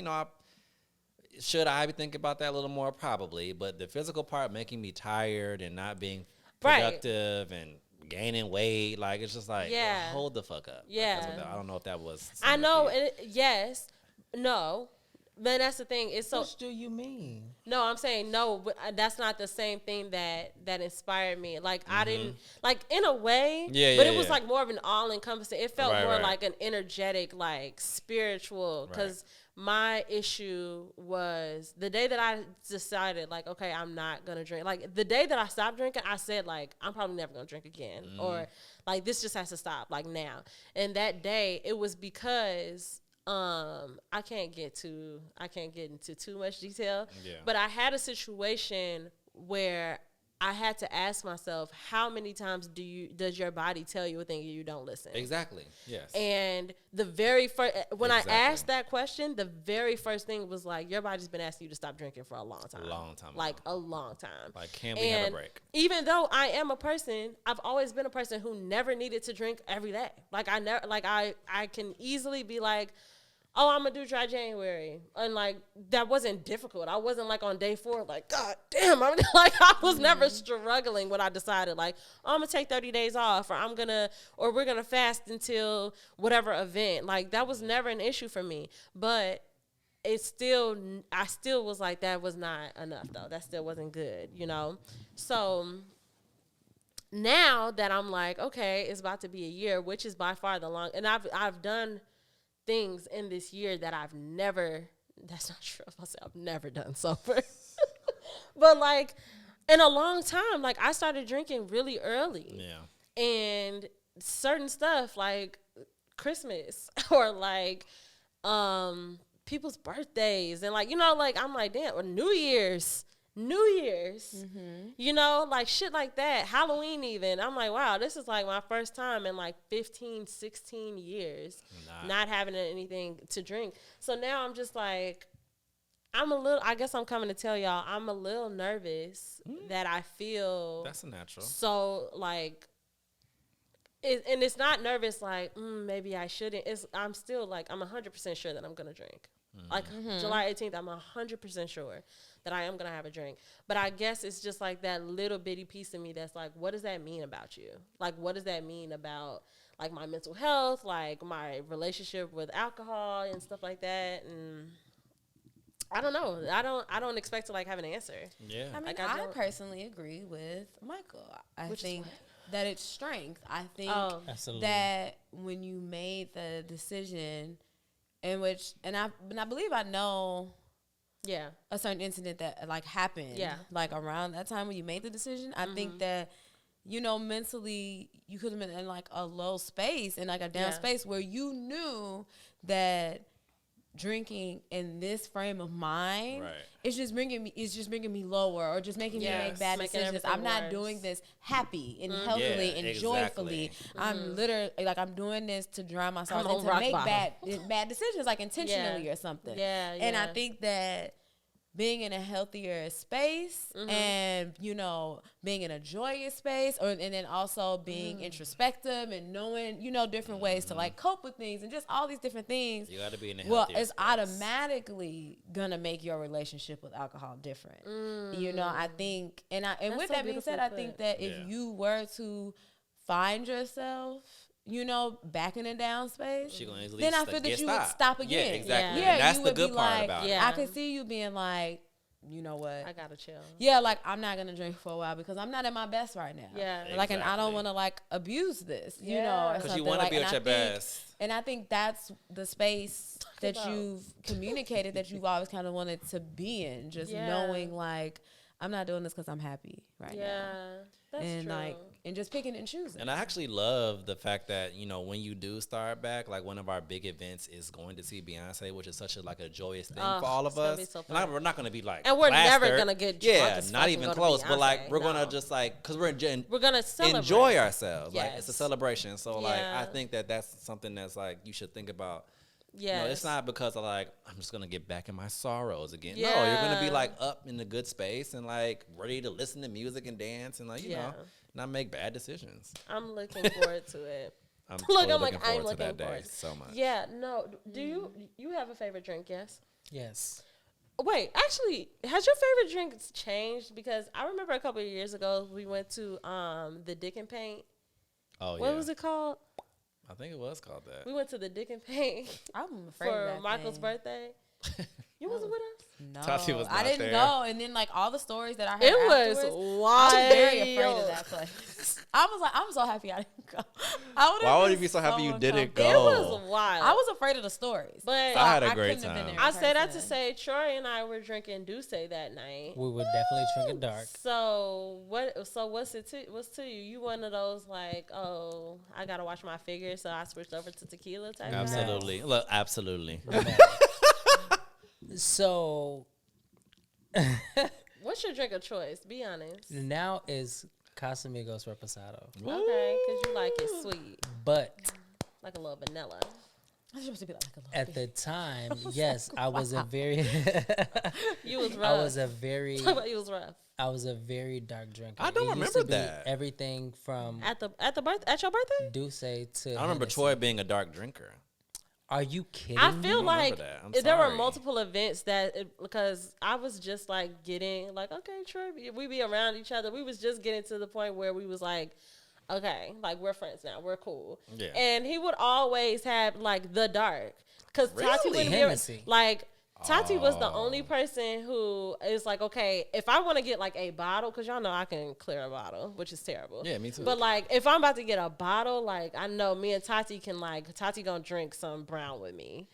should I be thinking about that a little more? Probably. But the physical part making me tired and not being Right. productive and gaining weight, like it's just like, Yeah. hold the fuck up. Like, Yeah. that's what I don't know if that was. I know. similar to you. Yes. No. But that's the thing. It's so What do you mean? no. I'm saying no. But that's not the same thing that inspired me. Like I didn't like in a way. Mm-hmm. Yeah, But yeah, it was yeah. like more of an all encompassing. It felt Right, more right. like an energetic, like spiritual. Because my issue was the day that I decided, like, okay, I'm not gonna drink. Like the day that I stopped drinking, I said, like, I'm probably never gonna drink again, or like this just has to stop, like now. And that day, it was because I can't get into too much detail. Yeah. But I had a situation where I had to ask myself, how many times does your body tell you a thing and you don't listen? Exactly. Yes. And the very first, when Exactly. I asked that question, the very first thing was like, your body's been asking you to stop drinking for a long time. Like a long time. Like, can we have a And break? even though I am a person, I've always been a person who never needed to drink every day. Like I never, like I can easily be like, oh, I'm gonna do dry January, and like that wasn't difficult. I wasn't like on day 4, like God damn, I'm like I was never struggling when I decided like, oh, I'm gonna take 30 days off, or we're gonna fast until whatever event. Like that was never an issue for me, but I still was like, that was not enough though. That still wasn't good, you know. So now that I'm like, okay, it's about to be a year, which is by far the long, and I've done things in this year that I've never, that's not true, I've never done sober. But like in a long time, like I started drinking really early. Yeah. And certain stuff like Christmas or like people's birthdays and like, you know, like I'm like, damn, or New Year's, you know, like shit like that. Halloween even. I'm like, wow, this is like my first time in like 15, 16 years not having anything to drink. So now I'm just like, I guess I'm coming to tell y'all, I'm a little nervous that I feel That's a natural. so like, and it's not nervous like, maybe I shouldn't. I'm still like, I'm 100% sure that I'm going to drink. Like July 18th, I'm 100% sure that I am going to have a drink. But I guess it's just like that little bitty piece of me that's like, what does that mean about you? Like, what does that mean about like my mental health, like my relationship with alcohol and stuff like that? And I don't know. I don't expect to like have an answer. Yeah. I mean, Like, I I don't- personally agree with Michael. I Which is think what? that it's strength. I think Oh. Absolutely. that when you made the decision, and I believe I know Yeah. a certain incident that like happened, Yeah. like around that time when you made the decision. I think that, you know, mentally you could have been in like a low space and like a down Yeah. space where you knew that drinking in this frame of mind, Right. it's just bringing me lower, or just making me Yes. make bad Making decisions. everything I'm not worse. doing this happy and healthily Yeah, and exactly. joyfully. I'm literally like, I'm doing this to drown my sorrows I'm on and to rock make bottom. bad decisions, like intentionally or something. Yeah, And I yeah. think that being in a healthier space and, you know, being in a joyous space, and then also being introspective and knowing, you know, different ways to like cope with things and just all these different things. You got to be in a Well, healthier it's space. automatically gonna make your relationship with alcohol different. You know, I think, and That's with so that being said, I beautifully think put. that if Yeah. you were to find yourself, you know, back in a down space, She gonna easily then I st- feel that get you would stopped. stop again. Yeah, exactly. Yeah. And that's you the would good be part like, about it. Yeah. I could see you being like, you know what? I gotta chill. Yeah, like I'm not gonna drink for a while because I'm not at my best right now. Yeah. Like, and I don't Exactly. want to like abuse this, you know, Yeah. or 'Cause you something. wanna Like, be and at I your think- best. And I think that's the space that about. you've communicated that you've always kind of wanted to be in, just Yeah. knowing like I'm not doing this because I'm happy right now, Yeah. That's and true. like and just picking and choosing. And I actually love the fact that, you know, when you do start back, like one of our big events is going to see Beyonce, which is such a like a joyous thing Oh, for all it's of gonna us. be so And fun. we're not going to be like, And we're never plastered. gonna get drunk yeah, as not fuck and even go to close. But like Beyonce. we're gonna No. just like, because we're We're gonna celebrate. enjoy ourselves. Like it's a Yes. celebration. So like I Yeah. think that that's something that's like you should think about. Yeah. No, it's not because of like I'm just gonna get back in my sorrows again. No, you're gonna be Yeah. like up in a good space and like ready to listen to music and dance and like you know Yeah. not make bad decisions. I'm looking forward to it. I'm Look, totally I'm like, looking I'm forward to looking that day forward. so much. Yeah. No. Do you have a favorite drink? Yes. Yes. Wait, actually, has your favorite drink changed? Because I remember a couple of years ago we went to the Dick and Paint. Oh, What was it called? I think it was called that. We went to the Dick and Paint I'm afraid of for that Michael's thing. birthday. You wasn't with us? No, Tati was I not didn't there. go. And then like all the stories that I heard It was afterwards, wild. I was very afraid of that place. I was like, I'm so happy I didn't go. Why would you be so happy you didn't go? It was wild. I was afraid of the stories. But So I had a I great couldn't have been time. there in I say that to person. say Troy and I were drinking Douce that night. We were definitely drinking dark. So what? So what's it? What's to you? You one of those like, oh, I gotta watch my figure, so I switched over to tequila type. guy? Absolutely. Look, absolutely. So What's your drink of choice? Be honest. now is Casamigos Reposado. Okay, because you like it sweet, But like a little vanilla. I was supposed to be like a little at the time, yes, I was a very You was I rough. was a very You was rough I was a very dark drinker. I don't It used remember to be that. Everything from at your birthday. Douce to I remember Hennessy. Troy being a dark drinker. Are you kidding? I me? feel remember like that. I'm there were sorry. multiple events because I was just like getting like, okay, Troy, we be around each other. We was just getting to the point where we was like, okay, like we're friends now, we're cool. Yeah. And he would always have like the dark, because Tati Really? wouldn't be Hennessy. like. Tati was the Oh. only person who is like, okay, if I want to get like a bottle, because y'all know I can clear a bottle, which is terrible. Yeah, me too. But like, if I'm about to get a bottle, like I know me and Tati can Tati gonna drink some brown with me.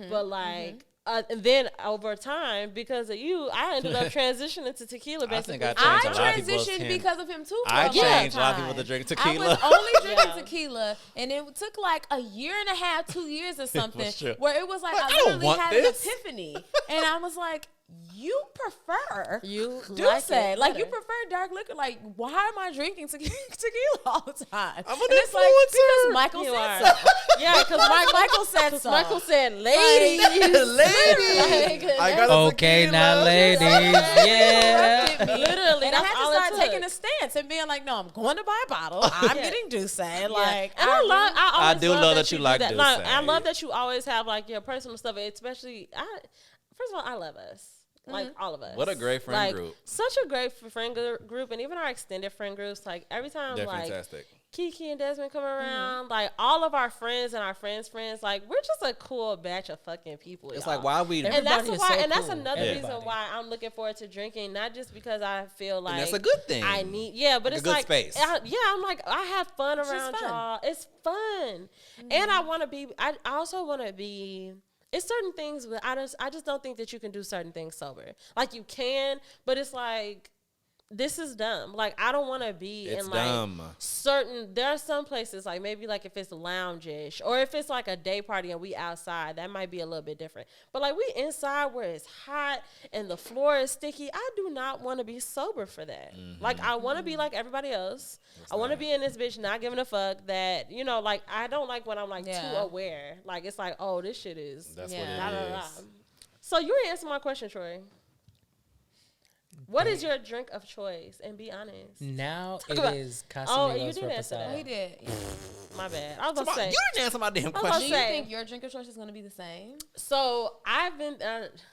But like, and then over time, because of you, I ended up transitioning to tequila. I think Basically, I I changed a lot of people's transitioned hand. because of him too. For I a long changed a lot of time. people to drink I tequila. was only drinking Yeah. tequila, and it took like a year and a half, 2 years or something, true. where it was like Like, I I don't literally want had this. an epiphany, and I was like, "You prefer you Douce, it like you better. prefer dark liquor. Like, why am I drinking tequila all the time? I'm an And it's like, influencer. because Michael You said are. so. Yeah, because Michael said so. Michael said, "Ladies, Ladies, I got a Okay, tequila. now, ladies, yeah. Interrupted me. Literally, and I that's had all to it start took. taking a stance and being like, "No, I'm going to buy a bottle. I'm Yeah. getting Douce." Like, and I always do love that you do like that. Douce. I love that you always have like your personal stuff, especially. First of all, I love us. Like all of us. What a great friend Like, group. Such a great friend group, and even our extended friend groups. Like every time, They're like fantastic. Kiki and Desmond come around, like all of our friends and our friends' friends, like we're just a cool batch of fucking people. It's y'all. like why we. And that's Everybody is why, so and that's cool. another Yeah. reason Everybody. why I'm looking forward to drinking. Not just because I feel like that's a good thing. I need, yeah, but Like a it's good like, space. I'm like, I have fun just around fun. y'all. It's fun, and I want to be. I also want to be. It's certain things, but I just don't think that you can do certain things sober. Like you can, but it's like. This is dumb. Like I don't want to be It's in like dumb. certain. There are some places like maybe like if it's lounge-ish or if it's like a day party and we outside, that might be a little bit different. But like we inside where it's hot and the floor is sticky. I do not want to be sober for that. Like I want to be like everybody else. I want to be in this bitch not giving a fuck that like I don't like when I'm like too Yeah. aware. Like it's like oh this shit is. That's Yeah. what da, it da, da. is. So you ain't answer my question, Troy. What is your drink of choice? And be honest. Now it about- is Oh, Casamigos you did answer that. he Reposado. did. My bad. I was Come gonna on, say. you didn't answer my damn was question. Do you say- think your drink of choice is going to be the same? So I've been.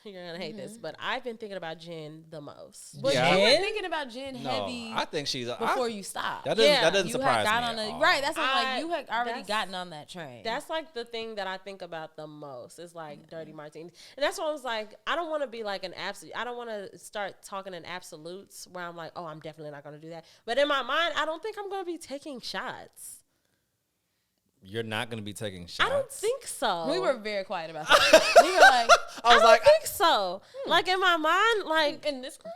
You're gonna hate this, but I've been thinking about gin the most. But Yeah. you were Gin? thinking about gin heavy I think she's. before you stopped. That doesn't, Yeah. that doesn't You surprise had got me. on at the all. right. That's what I'm I- like. You had already that's- gotten on that train. That's like the thing that I think about the most is like dirty martini, and that's why I was like, I don't want to be like an absolute. I don't want to start talking in absolutes where I'm like, oh, I'm definitely not gonna do that. But in my mind, I don't think I'm gonna be taking shots. You're not going to be taking shots. I don't think so. we were very quiet about that. We were like, I was I like, don't think so. Like in my mind, like in this group?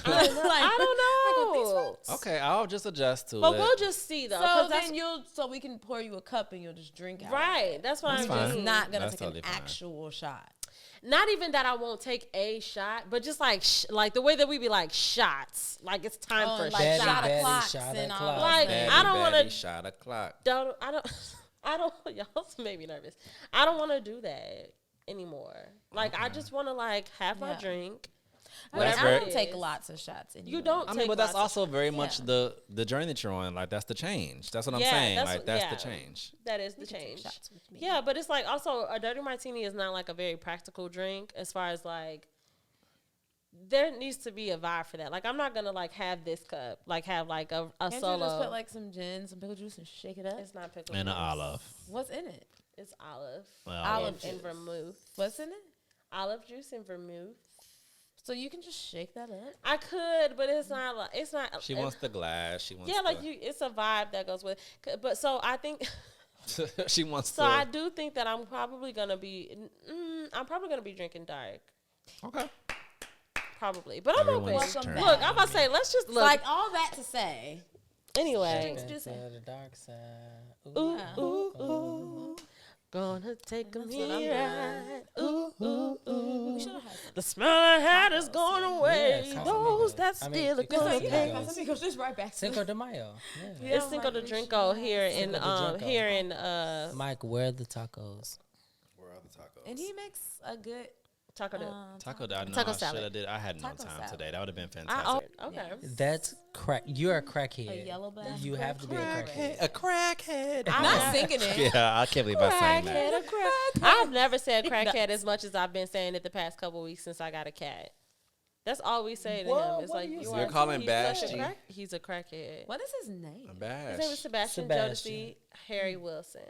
I don't Like with these know. folks? okay, I'll just adjust to But it. we'll just see though. So 'cause that's, then so we can pour you a cup and you'll just drink out. of right. it. That's what That's I'm fine. It's mean. not gonna That's take totally an fine. actual shot. Not even that I won't take a shot, but just like like the way that we be like shots. Like it's time Oh, for like Betty, shot shots. Betty, o'clocks shot and all o'clock. those Like, things. I don't wanna- Shot o'clock. I don't y'all made me nervous. I don't want to do that anymore. Like I just want to like have my Yeah. drink. I, mean, That's I very- don't take lots of shots anymore. You don't I take mean, but that's lots of- also very much Yeah. the journey that you're on. Like that's the change. That's what I'm Yeah, saying. that's Like what- that's yeah. the change. that is the You can take change. shots with me. Yeah, but it's like also a dirty martini is not like a very practical drink as far as like there needs to be a vibe for that. Like, I'm not gonna like have this cup, like have like a Can't solo. you just put like some gin, some pickle juice, and shake it up? It's not pickle And an juice. olive. What's in it? It's olive. Well, Olive and juice. vermouth. What's in it? Olive juice and vermouth. So you can just shake that up. I could, but it's not like it's not. She wants the glass. She wants. Yeah, like you. It's a vibe that goes with. But so I think. She wants. So I do think that I'm probably gonna be. I'm probably gonna be drinking dark. Okay. Probably, but I'm Everyone's open. turn. Look, I'm about to say, let's just look. Like all that to say, anyway. Drinks juice. To the dark side. Ooh, Yeah. ooh, ooh. Gonna take a That's what I'm ride. Ooh, ooh, ooh. we should have had some. The smell I had is gone away. Yeah, Those Casamigos. that I mean, still are because gonna Casamigos. pay. Casamigos goes just right back to Cinco de Mayo. Yeah. It's Cinco de Drinko here in Cinco de Drinko. here in Mike, where are the tacos? Where are the tacos? And he makes a good Taco Bell. Taco. I know. Taco I should salad. have did. I had no Taco time salad. today. That would have been Okay. fantastic. That's crack. You're a crackhead. a yellow black. You have to be a crackhead. A crackhead. I'm not singing it. Yeah, I can't believe I sang that. Crackhead, a crack. I've never said crackhead as much as I've been saying it the past couple weeks since I got a cat. That's all we say to him. It's what like do you you say? are. You're calling he's Bash such a G? crack- He's a crackhead. What is his name? His name is Sebastian Sebastian. Jodeci, Harry Wilson.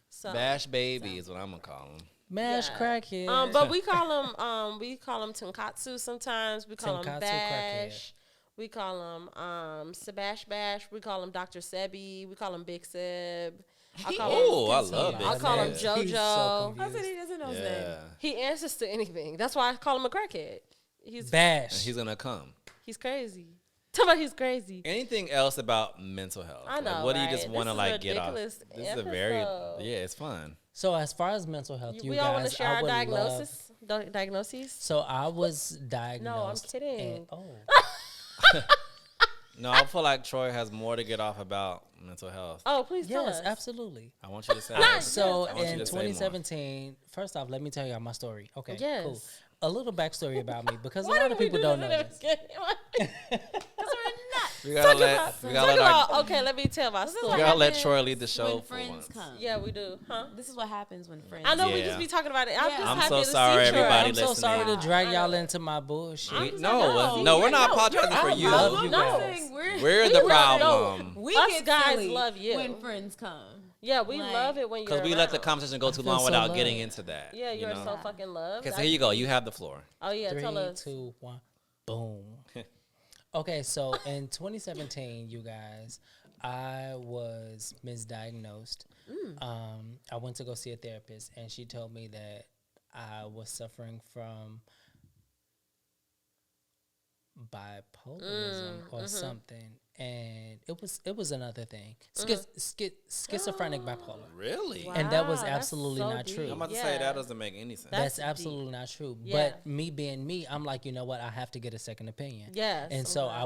So, Bash baby is what I'm gonna call him. Mash Yeah. crackhead. but we call him Tonkatsu sometimes. We call him Tonkatsu Bash. We call him Sebash Bash. We call him Dr. Sebi. We call him Big Seb. I call him. Oh, I love I'll it. call him He's JoJo. so I said he doesn't know his name. Yeah. He answers to anything. That's why I call him a crackhead. He's And Bash. he's gonna come. he's crazy. Tell me he's crazy. Anything else about mental health? I know, Like, what do you right? just This want to is like get off? ridiculous This is a very episode. yeah. It's fun. So as far as mental health, you we guys, all want to share I our would diagnoses. Diagnoses. So I was diagnosed. kidding. No, I feel like Troy has more to get off about mental health. Oh, please tell Yes, us. absolutely. I want you to say. So I want you in to say more. 2017, first off, let me tell y'all my story. Okay, Yes. cool. A little backstory about me because a Why lot did of we people do don't this know in the this. beginning? Because we're not. We gotta let Okay, let me tell my we story. gotta let happens Troy lead the show when for friends once. come. Yeah, we do. Huh? This is what happens when friends. I know we Yeah. just be talking about it. I'm Yeah. just I'm happy so to sorry, see Troy. everybody I'm so listening. sorry to drag I y'all know. into my bullshit. I'm just No, like, no, we're you're- not no, apologizing I for you. love you guys. Nothing. We're the We love- problem. We Us get guys silly love you. when friends come. Yeah, we Like- love it when you're Because we let the around. conversation go too feel long so without loved. getting into that. Yeah, you you're know? so fucking loved. Okay, so here you go. You have the floor. Oh yeah, 3, tell us. 2, 1, boom. Okay, so in 2017, you guys, I was misdiagnosed. I went to go see a therapist, and she told me that I was suffering from bipolarism or something, and it was another thing, schizophrenic bipolar. Really? Wow. And that was that's absolutely so not true. deep. I'm about to Yeah. say that doesn't make any sense. That's That's absolutely not true. Yeah. But me being me, I'm like, you know what? I have to get a second opinion. Yes, And I'm so glad.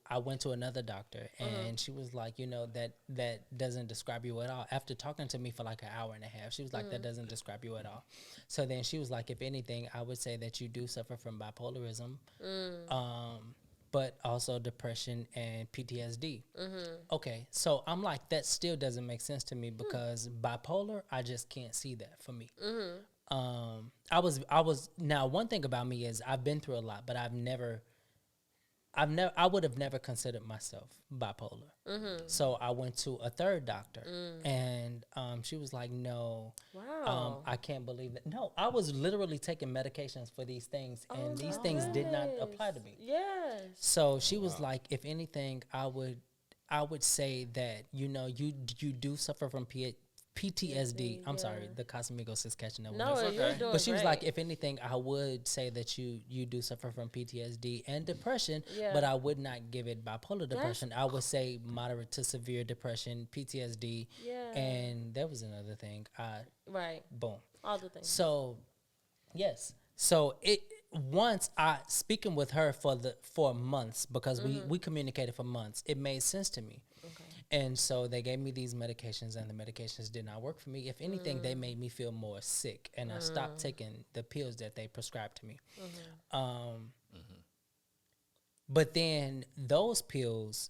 I went to another doctor, and she was like, you know, that doesn't describe you at all. After talking to me for like an hour and a half, she was like, that doesn't describe you at all. So then she was like, if anything, I would say that you do suffer from bipolarism, but also depression and PTSD. Okay, so I'm like, that still doesn't make sense to me because bipolar, I just can't see that for me. I was now, one thing about me is I've been through a lot, but I would have never considered myself bipolar. So I went to a third doctor, and she was like, "No, Wow. I can't believe that." No, I was literally taking medications for these things, and these things did not apply to me. Yes. So she was like, "If anything, I would say that you know you do suffer from PTSD. I'm sorry, the Casamigos is catching up with No, me. you're doing But she was great. like, if anything, I would say that you do suffer from PTSD and depression, Yeah. but I would not give it bipolar depression. I would say moderate to severe depression, PTSD, Yeah. and there was another thing. Right. Boom. All the things. So, yes. So once I speaking with her for months because we communicated for months, it made sense to me. And so they gave me these medications, and the medications did not work for me. If anything, they made me feel more sick, and I stopped taking the pills that they prescribed to me. But then those pills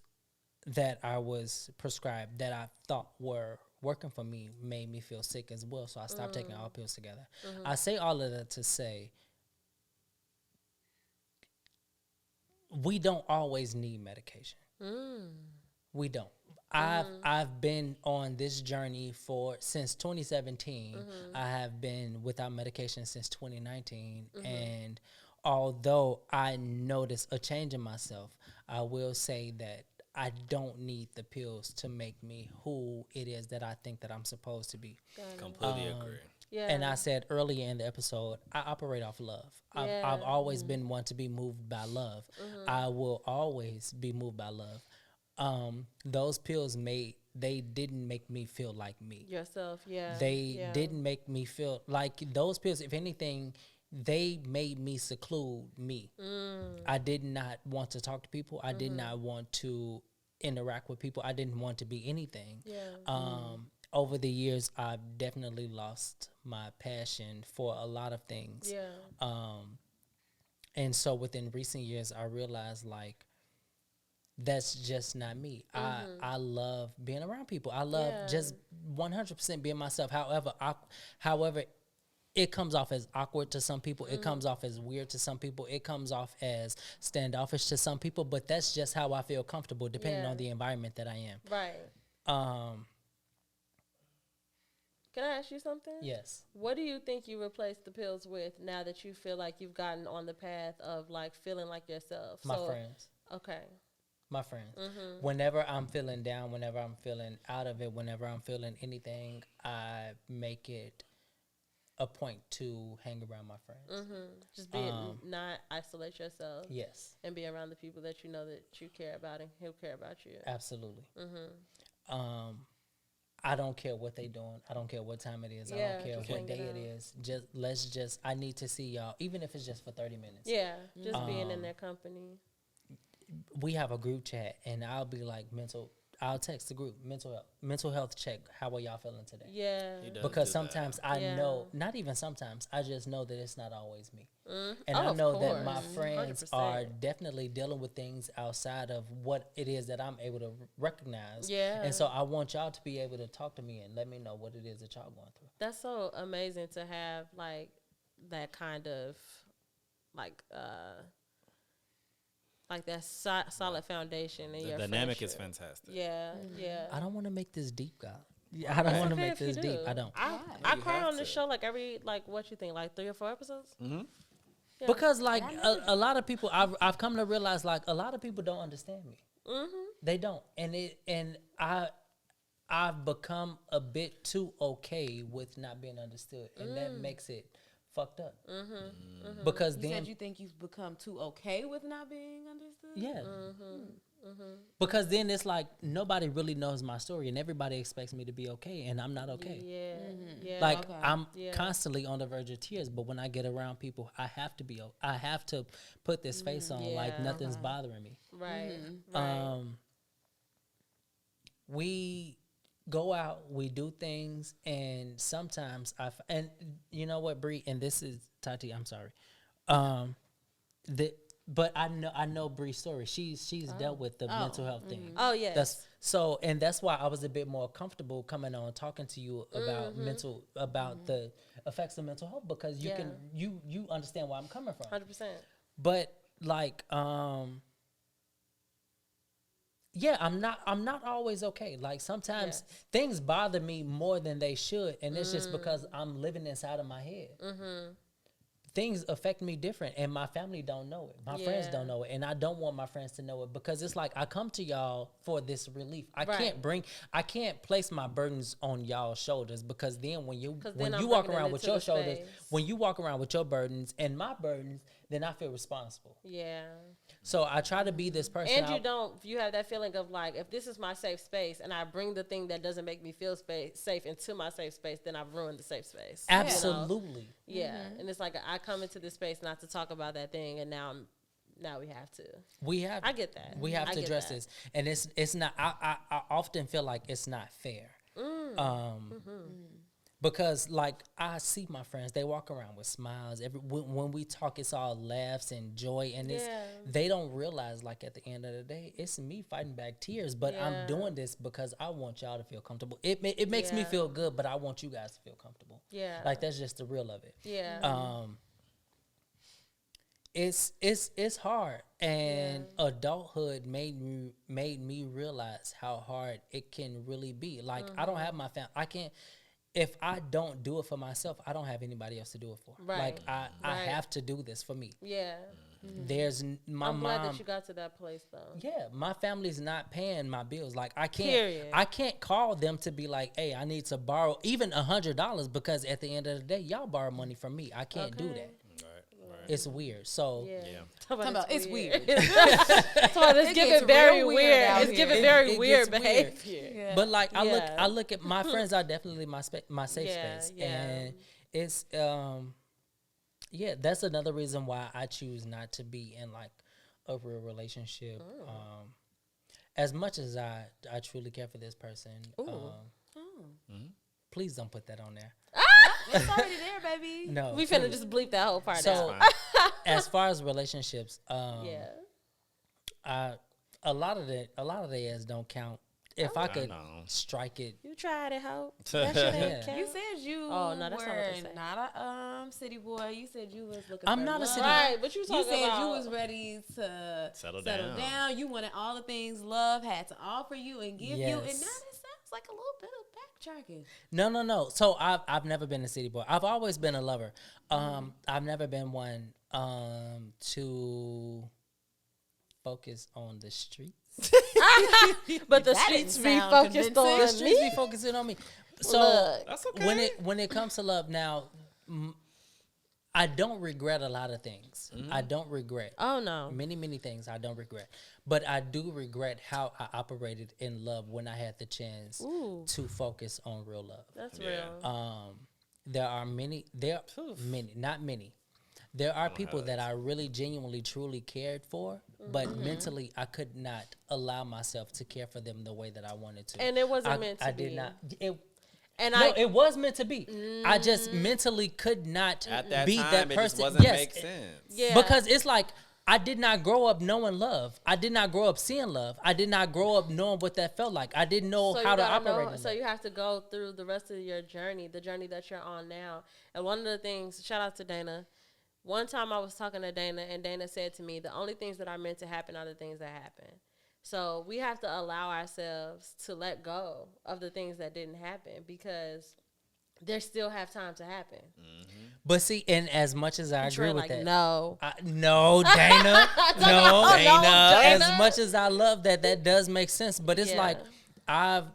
that I was prescribed that I thought were working for me made me feel sick as well. So I stopped taking all pills together. I say all of that to say we don't always need medication. We don't. I've been on this journey since 2017. I have been without medication since 2019, and although I noticed a change in myself, I will say that I don't need the pills to make me who it is that I think that I'm supposed to be. Completely agree. Yeah. And I said earlier in the episode, I operate off love. I've always been one to be moved by love. I will always be moved by love. Those pills they didn't make me feel like me. Yourself, yeah. They didn't make me feel like those pills. If anything, they made me seclude me. I did not want to talk to people. I did not want to interact with people. I didn't want to be anything. Yeah. Over the years, I've definitely lost my passion for a lot of things. Yeah. And so within recent years, I realized like that's just not me. I love being around people. I love just 100% being myself. However, it comes off as awkward to some people. It comes off as weird to some people. It comes off as standoffish to some people. But that's just how I feel comfortable, depending on the environment that I am. Right. Can I ask you something? Yes. What do you think you replaced the pills with now that you feel like you've gotten on the path of like feeling like yourself? My friends. Okay. My friends. Whenever I'm feeling down, whenever I'm feeling out of it, whenever I'm feeling anything, I make it a point to hang around my friends. Just be not isolate yourself. Yes. And be around the people that you know that you care about and who care about you. Absolutely. I don't care what they doing. I don't care what time it is. I don't care what day it is. I need to see y'all, even if it's just for 30 minutes. Yeah, just being in their company. We have a group chat, and I'll be like, I'll text the group, mental health check. How are y'all feeling today? Yeah. Because sometimes I know, not even sometimes, I just know that it's not always me. And I know that my friends 100%. are definitely dealing with things outside of what it is that I'm able to recognize. Yeah. And so I want y'all to be able to talk to me and let me know what it is that y'all going through. That's so amazing to have like that kind of like that solid foundation in The your dynamic is friendship. fantastic. Yeah, yeah. I don't want to make this deep, God. I don't want to make this deep. I don't. I You cry have on this to. show like every what you think, like 3 or 4 episodes? Yeah. Because like a lot of people, I've come to realize like a lot of people don't understand me. They don't, and I've become a bit too okay with not being understood, and that makes it fucked up. Because You then said you think you've become too okay with not being understood? yeah. Because then it's like nobody really knows my story, and everybody expects me to be okay, and I'm not okay. Yeah, yeah. Like Okay. I'm Yeah. constantly on the verge of tears, but when I get around people, I have to put this face on like Yeah. nothing's bothering me. right, right. We go out, we do things, and sometimes and you know what, Bree, and this is Tati. I'm sorry, but I know Bree's story. She's dealt with the mental health thing. Oh yes. That's why I was a bit more comfortable coming on talking to you about the effects of mental health, because you understand where I'm coming from. 100%. But like yeah, I'm not always okay. Like sometimes things bother me more than they should, and it's just because I'm living inside of my head. Things affect me different, and my family don't know it. My friends don't know it, and I don't want my friends to know it, because it's like I come to y'all for this relief. I can't place my burdens on y'all's shoulders, because then when you walk around with your shoulders, when you walk around with your burdens and my burdens, then I feel responsible. Yeah. So I try to be this person. And you have that feeling of like, if this is my safe space and I bring the thing that doesn't make me feel safe into my safe space, then I've ruined the safe space. Absolutely. Yeah. And it's like I come into this space not to talk about that thing, and now we have to. I get that. We have to address this, and it's not. I often feel like it's not fair. Because like I see my friends, they walk around with smiles. When we talk, it's all laughs and joy, and they don't realize like at the end of the day, it's me fighting back tears. But I'm doing this because I want y'all to feel comfortable. It makes me feel good, but I want you guys to feel comfortable. Yeah. Like that's just the real of it. Yeah. it's hard, and adulthood made me realize how hard it can really be. Like I don't have my family. I can't. If I don't do it for myself, I don't have anybody else to do it for. Right. Like I have to do this for me. Yeah. There's my I'm mom. glad that you got to that place though. Yeah, my family's not paying my bills. Like I Period. can't call them to be like, hey, I need to borrow even $100 because at the end of the day, y'all borrow money from me. I can't do that. It's weird. So Yeah. Talking about it's weird. It's giving gets very real weird weird. out It's here. giving very It weird gets weird. behavior. Yeah. but like I Yeah. look at my friends are definitely my safe Yeah, space, yeah. and it's yeah, that's another reason why I choose not to be in like a real relationship. As much as I truly care for this person, please don't put that on there. It's already there, baby. No, We finna please. just bleep that whole part So out. as far as relationships, Yeah. a lot of the ads don't count. If I could know. strike it, You tried it, Hope. That shit ain't Yeah. count. You said you Oh, no, that's not what they were say. not a city boy. You said you was looking. I'm for not a love. city- Right, but you You talking said about you was ready to Settle down. down. You wanted all the things love had to offer you and give you, and now Yes. that sounds like a little bit of backtracking. No. So I've never been a city boy. I've always been a lover. I've never been one to focus on the streets. but the That streets didn't be sound focused convincing. The on streets me. be focusing on me. So Look. That's okay. when it comes to love now, I don't regret a lot of things. I don't regret Oh no. many things. I don't regret, but I do regret how I operated in love when I had the chance to focus on real love. That's Yeah. real. There are many, not many. There are people that I really genuinely truly cared for, but mentally I could not allow myself to care for them the way that I wanted to. And it wasn't meant to I be. did not. It, And no, it was meant to be. I just mentally could not At that be time, that it person. just wasn't Yes, make sense. yeah. because it's like I did not grow up knowing love. I did not grow up seeing love. I did not grow up knowing what that felt like. I didn't know So how you to gotta operate. know, in so that. you have to go through the rest of your journey, the journey that you're on now. And one of the things, shout out to Dana. One time I was talking to Dana, and Dana said to me, the only things that are meant to happen are the things that happen. So we have to allow ourselves to let go of the things that didn't happen because they still have time to happen. But see, and as much as I agree Trey, with like, that, no. No, Dana. no, Dana. As much as I love that, that does make sense. But it's Yeah. like I've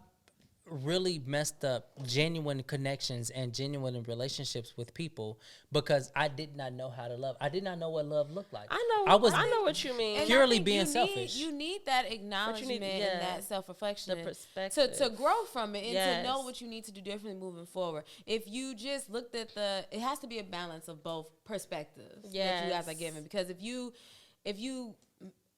really messed up genuine connections and genuine relationships with people because I did not know how to love. I did not know what love looked like. I know. I know what you mean. And Purely I think being you selfish. You need that acknowledgement yeah. and that self-reflection The perspective. to grow from it and to know Yes. what you need to do differently moving forward. If you just looked at it has to be a balance of both perspectives that you guys are Yes. giving. Because if you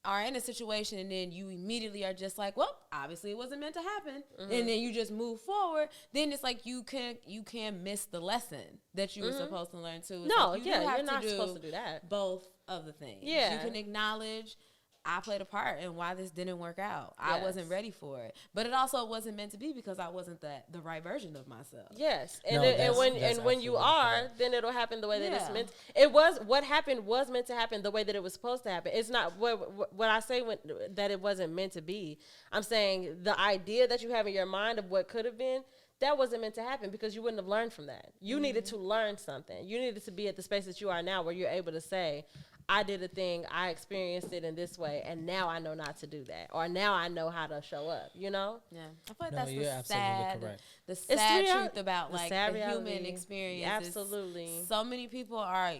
are in a situation and then you immediately are just like, well, obviously it wasn't meant to happen, and then you just move forward, then it's like you can miss the lesson that you were supposed to learn too. It's No, like you yeah, do have you're to not do supposed to do that. both of the things. Yeah. You can acknowledge I played a part in why this didn't work out. I Yes. wasn't ready for it. But it also wasn't meant to be because I wasn't the right version of myself. Yes, and No, and that's when you absolutely are, correct. then it'll happen the way that it's Yeah. meant. It was what happened was meant to happen the way that it was supposed to happen. It's not what I say that it wasn't meant to be. I'm saying the idea that you have in your mind of what could have been. That wasn't meant to happen because you wouldn't have learned from that. You needed to learn something. You needed to be at the space that you are now where you're able to say, I did a thing, I experienced it in this way, and now I know not to do that. Or now I know how to show up, you know? Yeah. I feel like No, that's you're the absolutely correct. the It's sad the truth about the like sad the human reality. experience. is Absolutely. So many people are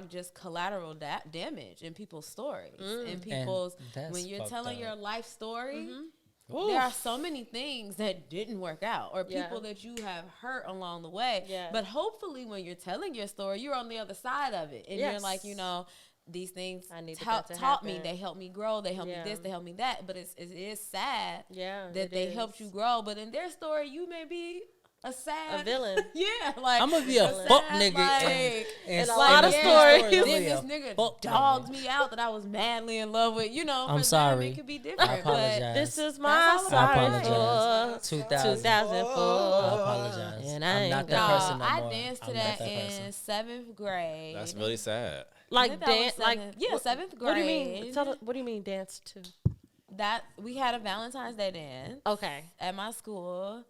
just collateral damage in people's stories. In people's that's when you're fucked telling up. your life story, there are so many things that didn't work out or Yeah. people that you have hurt along the way. Yeah. But hopefully when you're telling your story, you're on the other side of it. And you're Yes. like, these things I needed taught that to me. happen. They helped me grow. They helped Yeah. me this. They helped me that. But it is sad Yeah, that it they is. helped you grow. But in their story, you may be a sad villain. Yeah, like I'm gonna be a sad, fuck nigga like, and a lot of stories. Then Really this a nigga fuck dogged nigga. me out that I was madly in love with. You know, I'm for sorry. them, it could be different. I apologize. This is my That's all I sorry apologize. for 2000. 2004. I apologize. And I I'm ain't not But, that person no I more. danced to I'm that not in person. 7th grade. That's really sad. I Like think that was dance, like seventh- yeah, what- 7th grade. What do you mean? What do you mean dance to? That we had a Valentine's Day dance Okay. at my school,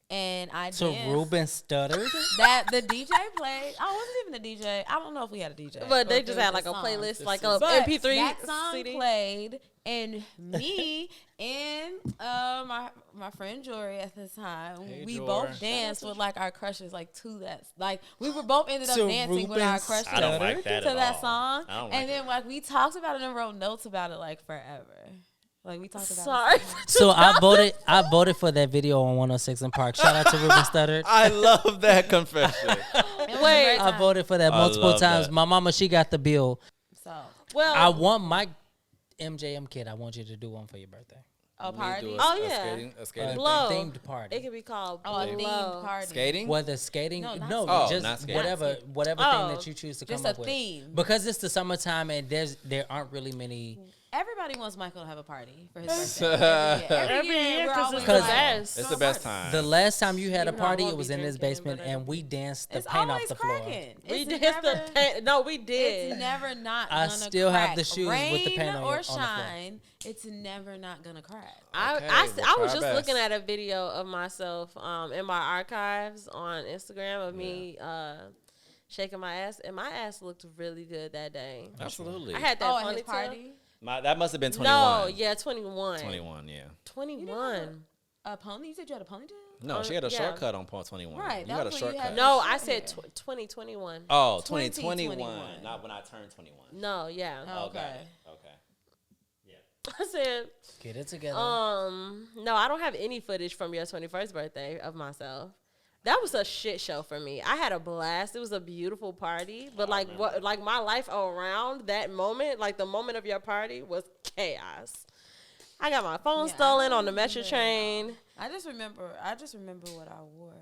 and I So danced. Ruben stuttered. That the DJ played. I wasn't even a DJ. I don't know if we had a DJ, But or they if just it had was like a song. playlist, like a But MP3 that song CD. played, and me and my friend Jory at the time, Hey, we Jor. both danced with like our crushes, like to that. Like we were both ended up So dancing with our Ruben crushes I don't like that to at that all. song, I don't and like then like we talked about it and wrote notes about it like forever. Like we talked about Sorry. it. So I voted for that video on 106 in Park. Shout out to Ruben Studdard. I love that confession. It was a Wait. great I time. voted for that I multiple love times. that. My mama, she got the bill. So Well, I want my MJM kid. I want you to do one for your birthday. a party. Oh, yeah. A skating Blow. Themed party. it could be called Oh, a Blow. themed party. Skating? Whether skating, No, not no, skating. Oh, just not skating. whatever Not skating. whatever Oh, thing that you choose to just come a up with. theme. Because it's the summertime and there aren't really many. Everybody wants Michael to have a party for his birthday. Every year, we're 'cause always it's the like, best. It's the best time. The last time you had a Even though I party, won't it was be in this drinking, basement, but and we danced the It's paint off always the floor. cracking. We It's did never, the paint. No, we did. It's never not I gonna still have crack. the shoes Rain with the paint on or the floor. shine, it's never not gonna crack. Okay, I we'll was try just our looking best. at a video of myself in my archives on Instagram of me shaking my ass, and my ass looked really good that day. Absolutely. I had that Oh, at his ponytail. party, That must have been 21. No, yeah, 21. 21, yeah. 21. a pony. You said you had a ponytail. No, she had a yeah. shortcut on point 21. Right, You that got a was when you shortcut. had- No, Short I said hair. 2021. Oh, 2021. 2021. Not when I turned 21. No, yeah. Oh, Okay. okay. Okay. Yeah. I said, Get it together. no, I don't have any footage from your 21st birthday of myself. That was a shit show for me. I had a blast. It was a beautiful party, but like my life around that moment, like the moment of your party was chaos. I got my phone Yeah, I stolen don't on the Metro remember. train. I just remember what I wore.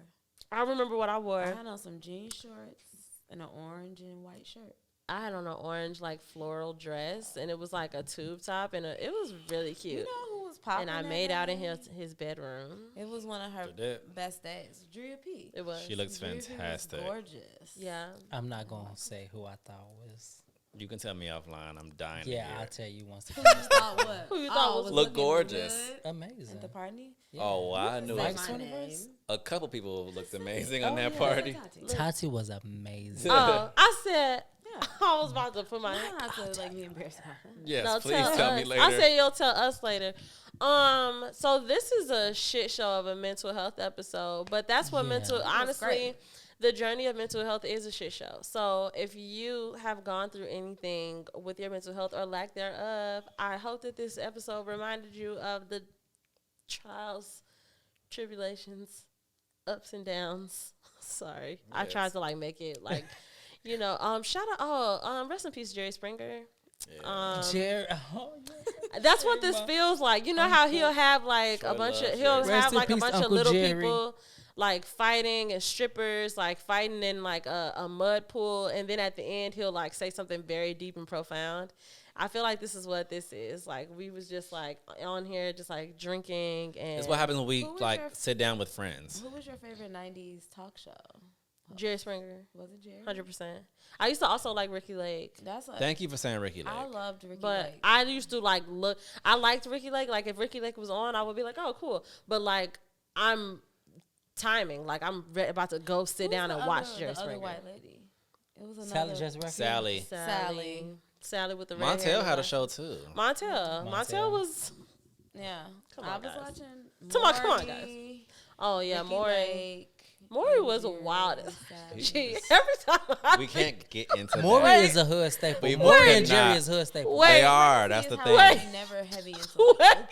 I remember what I wore. I had on some jean shorts and an orange and white shirt. I had on an orange like floral dress, and it was like a tube top, and it was really cute. You know who was popping? And I that made out in day? his bedroom. It was one of her She did. best days. Drea P. It was. She looks Drea P was fantastic. gorgeous. Yeah. I'm not gonna say who I thought was. You can tell me offline. I'm dying Yeah, to I'll hear. tell you once. Who you thought what? Who you thought was Look looking gorgeous. good Amazing. at the party? Yeah. Oh, I knew Say it. Mike's my 21st? name. A couple people looked amazing Oh, on that yeah, party. Tati. Tati was amazing. Oh, I said Yeah. I was about to put my. You don't have to like be embarrassed. Yes, No, please tell me us. later. I said you'll tell us later. So this is a shit show of a mental health episode, but that's what Yeah. mental. That's Honestly, great. the journey of mental health is a shit show. So if you have gone through anything with your mental health or lack thereof, I hope that this episode reminded you of the trials, tribulations, ups and downs. Sorry, I Yes. tried to like make it like. Shout out, rest in peace, Jerry Springer. Jerry, oh, yeah. That's what this feels like. You know how he'll have like a Troy bunch of loves he'll Jerry. have Rest in like a peace, bunch of Uncle little Jerry. people like fighting and strippers like fighting in like a mud pool, and then at the end he'll like say something very deep and profound. I feel like this is what this is. Like we was just like on here just like drinking and It's what happens when we Who was like your- sit down with friends. Who was your favorite 90s talk show? Jerry Springer, Was it Jerry? 100%. I used to also like Ricky Lake. That's like, Thank you for saying Ricky Lake. I loved Ricky But Lake. I used to like look. I liked Ricky Lake. Like if Ricky Lake was on, I would be like, "Oh, cool." But like I'm timing. Like I'm about to go sit Who's down the and other- watch the Jerry other Springer. white lady. It was Sally another. Jess Record? Sally. Sally with the red hair. Montel had a show too. Montel was. Yeah. Come I on, was guys. watching. Come on, guys. Maury, Oh yeah, Ricky Maury. Lake, Maury was Jerry, wild. Sally. She every time We can't get into Maury that. is a hood staple. We Maury and cannot. Jerry is hood staple. Wait. They are. That's the How thing. Wait. he's never heavy into Wait. Oprah.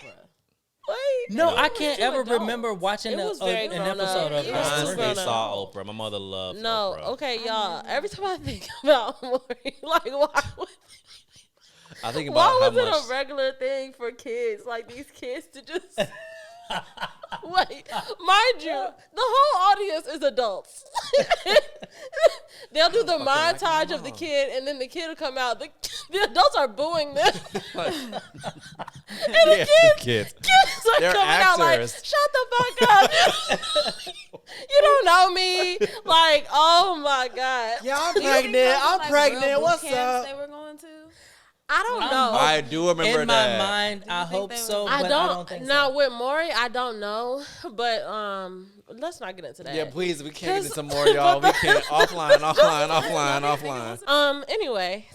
wait. No, It I was can't too ever adult. remember watching It was very an grown episode up. of It was too Honestly, grown Oprah. up. saw Oprah. My mother loved No, Oprah. okay, y'all. Every time I think about Maury, like why I think why about how was it much. a regular thing for kids like these kids to just wait? like, mind you, the whole audience is adults. They'll do the fucking like my montage of the mom. kid, and then the kid will come out. The adults are booing them. Like, And yeah, the kids. kids are They're coming out like, actors. shut the fuck up. You don't know me. Like, oh my God. Yeah, I'm Do you think those are, like, real boot What's camps up? They were going to. I don't know. I do remember In my that. mind, I think hope they so, would- but I don't. think Now so. with Maury, I don't know, but let's not get into that. Yeah, please, we can't get 'Cause- into more, y'all. We can't. Offline. Anyway,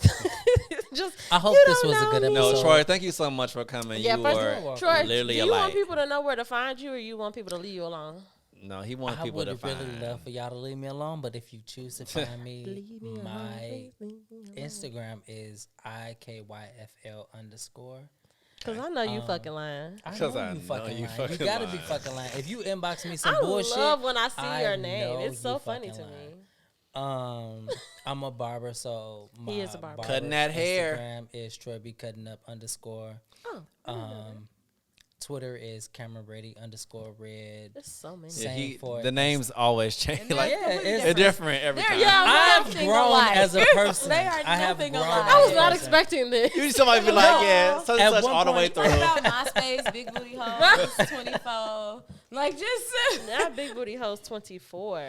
just I hope you this don't was a know good me. No, episode. Troy, thank you so much for coming. Yeah, you first were of all, Troy, literally do a you want light. people to know where to find you, or you want people to leave you alone? No, he wants I people would to really find. love for y'all to leave me alone, but if you choose to find me, Leave me alone, my please leave me alone. Instagram is IKYFL_. Cause I know you fucking lying. I 'Cause know I you know fucking you lying. fucking You gotta be lying. fucking lying. If you inbox me some I bullshit, love when I see I your name. know It's so you funny to fucking me. lying. I'm a barber, so my He is a barber. Cutting that hair. Instagram is Troy B Cutting Up _. Oh, Twitter is Cameron Brady _red. there's so many. Yeah, Same for the names always change. And they're Like Yeah, completely it's- they're different. different every They're- time. yeah, I've nothing grown alike. as a person. They are I have nothing grown alike. as I a was not person. expecting this. You somebody be like, yeah, such At and such one all the way point- through. What about MySpace, Big Booty Hoes, 24? Like, just. Now Big Booty Host 24.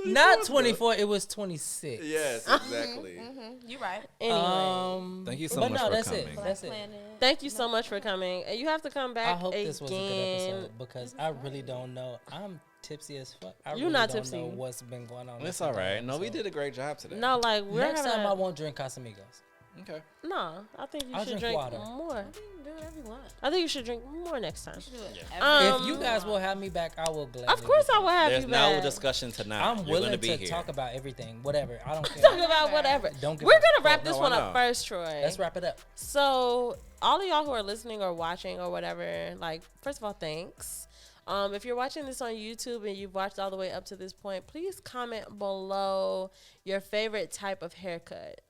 Not 24, it was 26. Yes, exactly. You right. Anyway, Thank you so but much no, for that's coming. it. That's it. thank you so much for coming. And you have to come back I hope this was a good again. episode because I really don't know. I'm tipsy as fuck. I You really not don't tipsy. know what's been going on. It's this all entire right. No, we episode. did a great job today. No, like we're Next gonna. time I won't drink Casamigos. Okay. No, I think you I'll should drink drink water. more. Do whatever you want. I think you should drink more next time. You do it Um, If you guys will have me back, I will gladly. Of course, do I will have There's you no back. discussion tonight. I'm You're willing gonna be to here. talk about everything, whatever. I don't care. Talk about whatever. Don't give We're a gonna fuck. wrap this No, one I up know. first, Troy. Let's wrap it up. So, all of y'all who are listening or watching or whatever, like, first of all, thanks. If you're watching this on YouTube and you've watched all the way up to this point, please comment below your favorite type of haircut.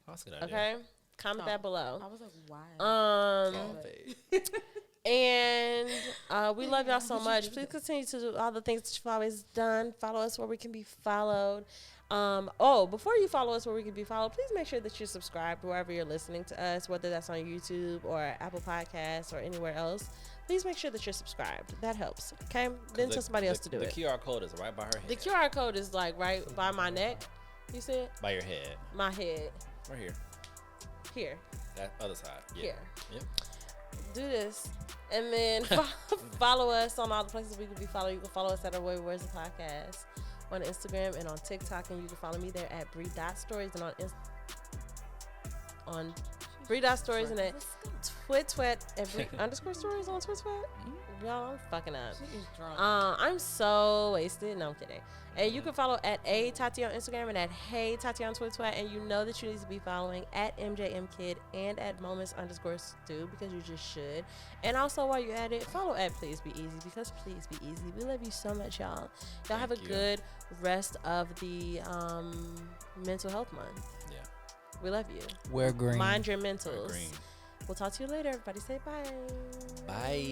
That's a good idea. Okay, comment that below. I was like, why? And we love y'all so much. Please continue to do all the things that you've always done. Follow us where we can be followed. Before you follow us where we can be followed, please make sure that you're subscribed wherever you're listening to us, whether that's on YouTube or Apple Podcasts or anywhere else. Please make sure that you're subscribed. That helps. Okay? Then tell somebody else to do the it. QR code is right by her head. The QR code is like right by my neck. You see it? by your head. My head. Right here. Here. That other side. Yeah. Here. Yep. Do this. And then follow us on all the places we can be followed. You can follow us at Our Boy Where's the Podcast on Instagram and on TikTok. And you can follow me there at Bree.stories and on Bree.stories and at Twit and Bree _stories on Twit. Y'all, I'm fucking up. I'm so wasted. No, I'm kidding. And you can follow at Tati on Instagram and at Hey Tati on Twitter. And you know that you need to be following at MJMKid and at Moments_Stu because you just should. And also while you're at it, follow at Please Be Easy because Please Be Easy. We love you so much, y'all. Y'all have a Thank you. good rest of the mental health month. Yeah. We love you. We're green. Mind your mentals. Green. We'll talk to you later. Everybody say bye. Bye.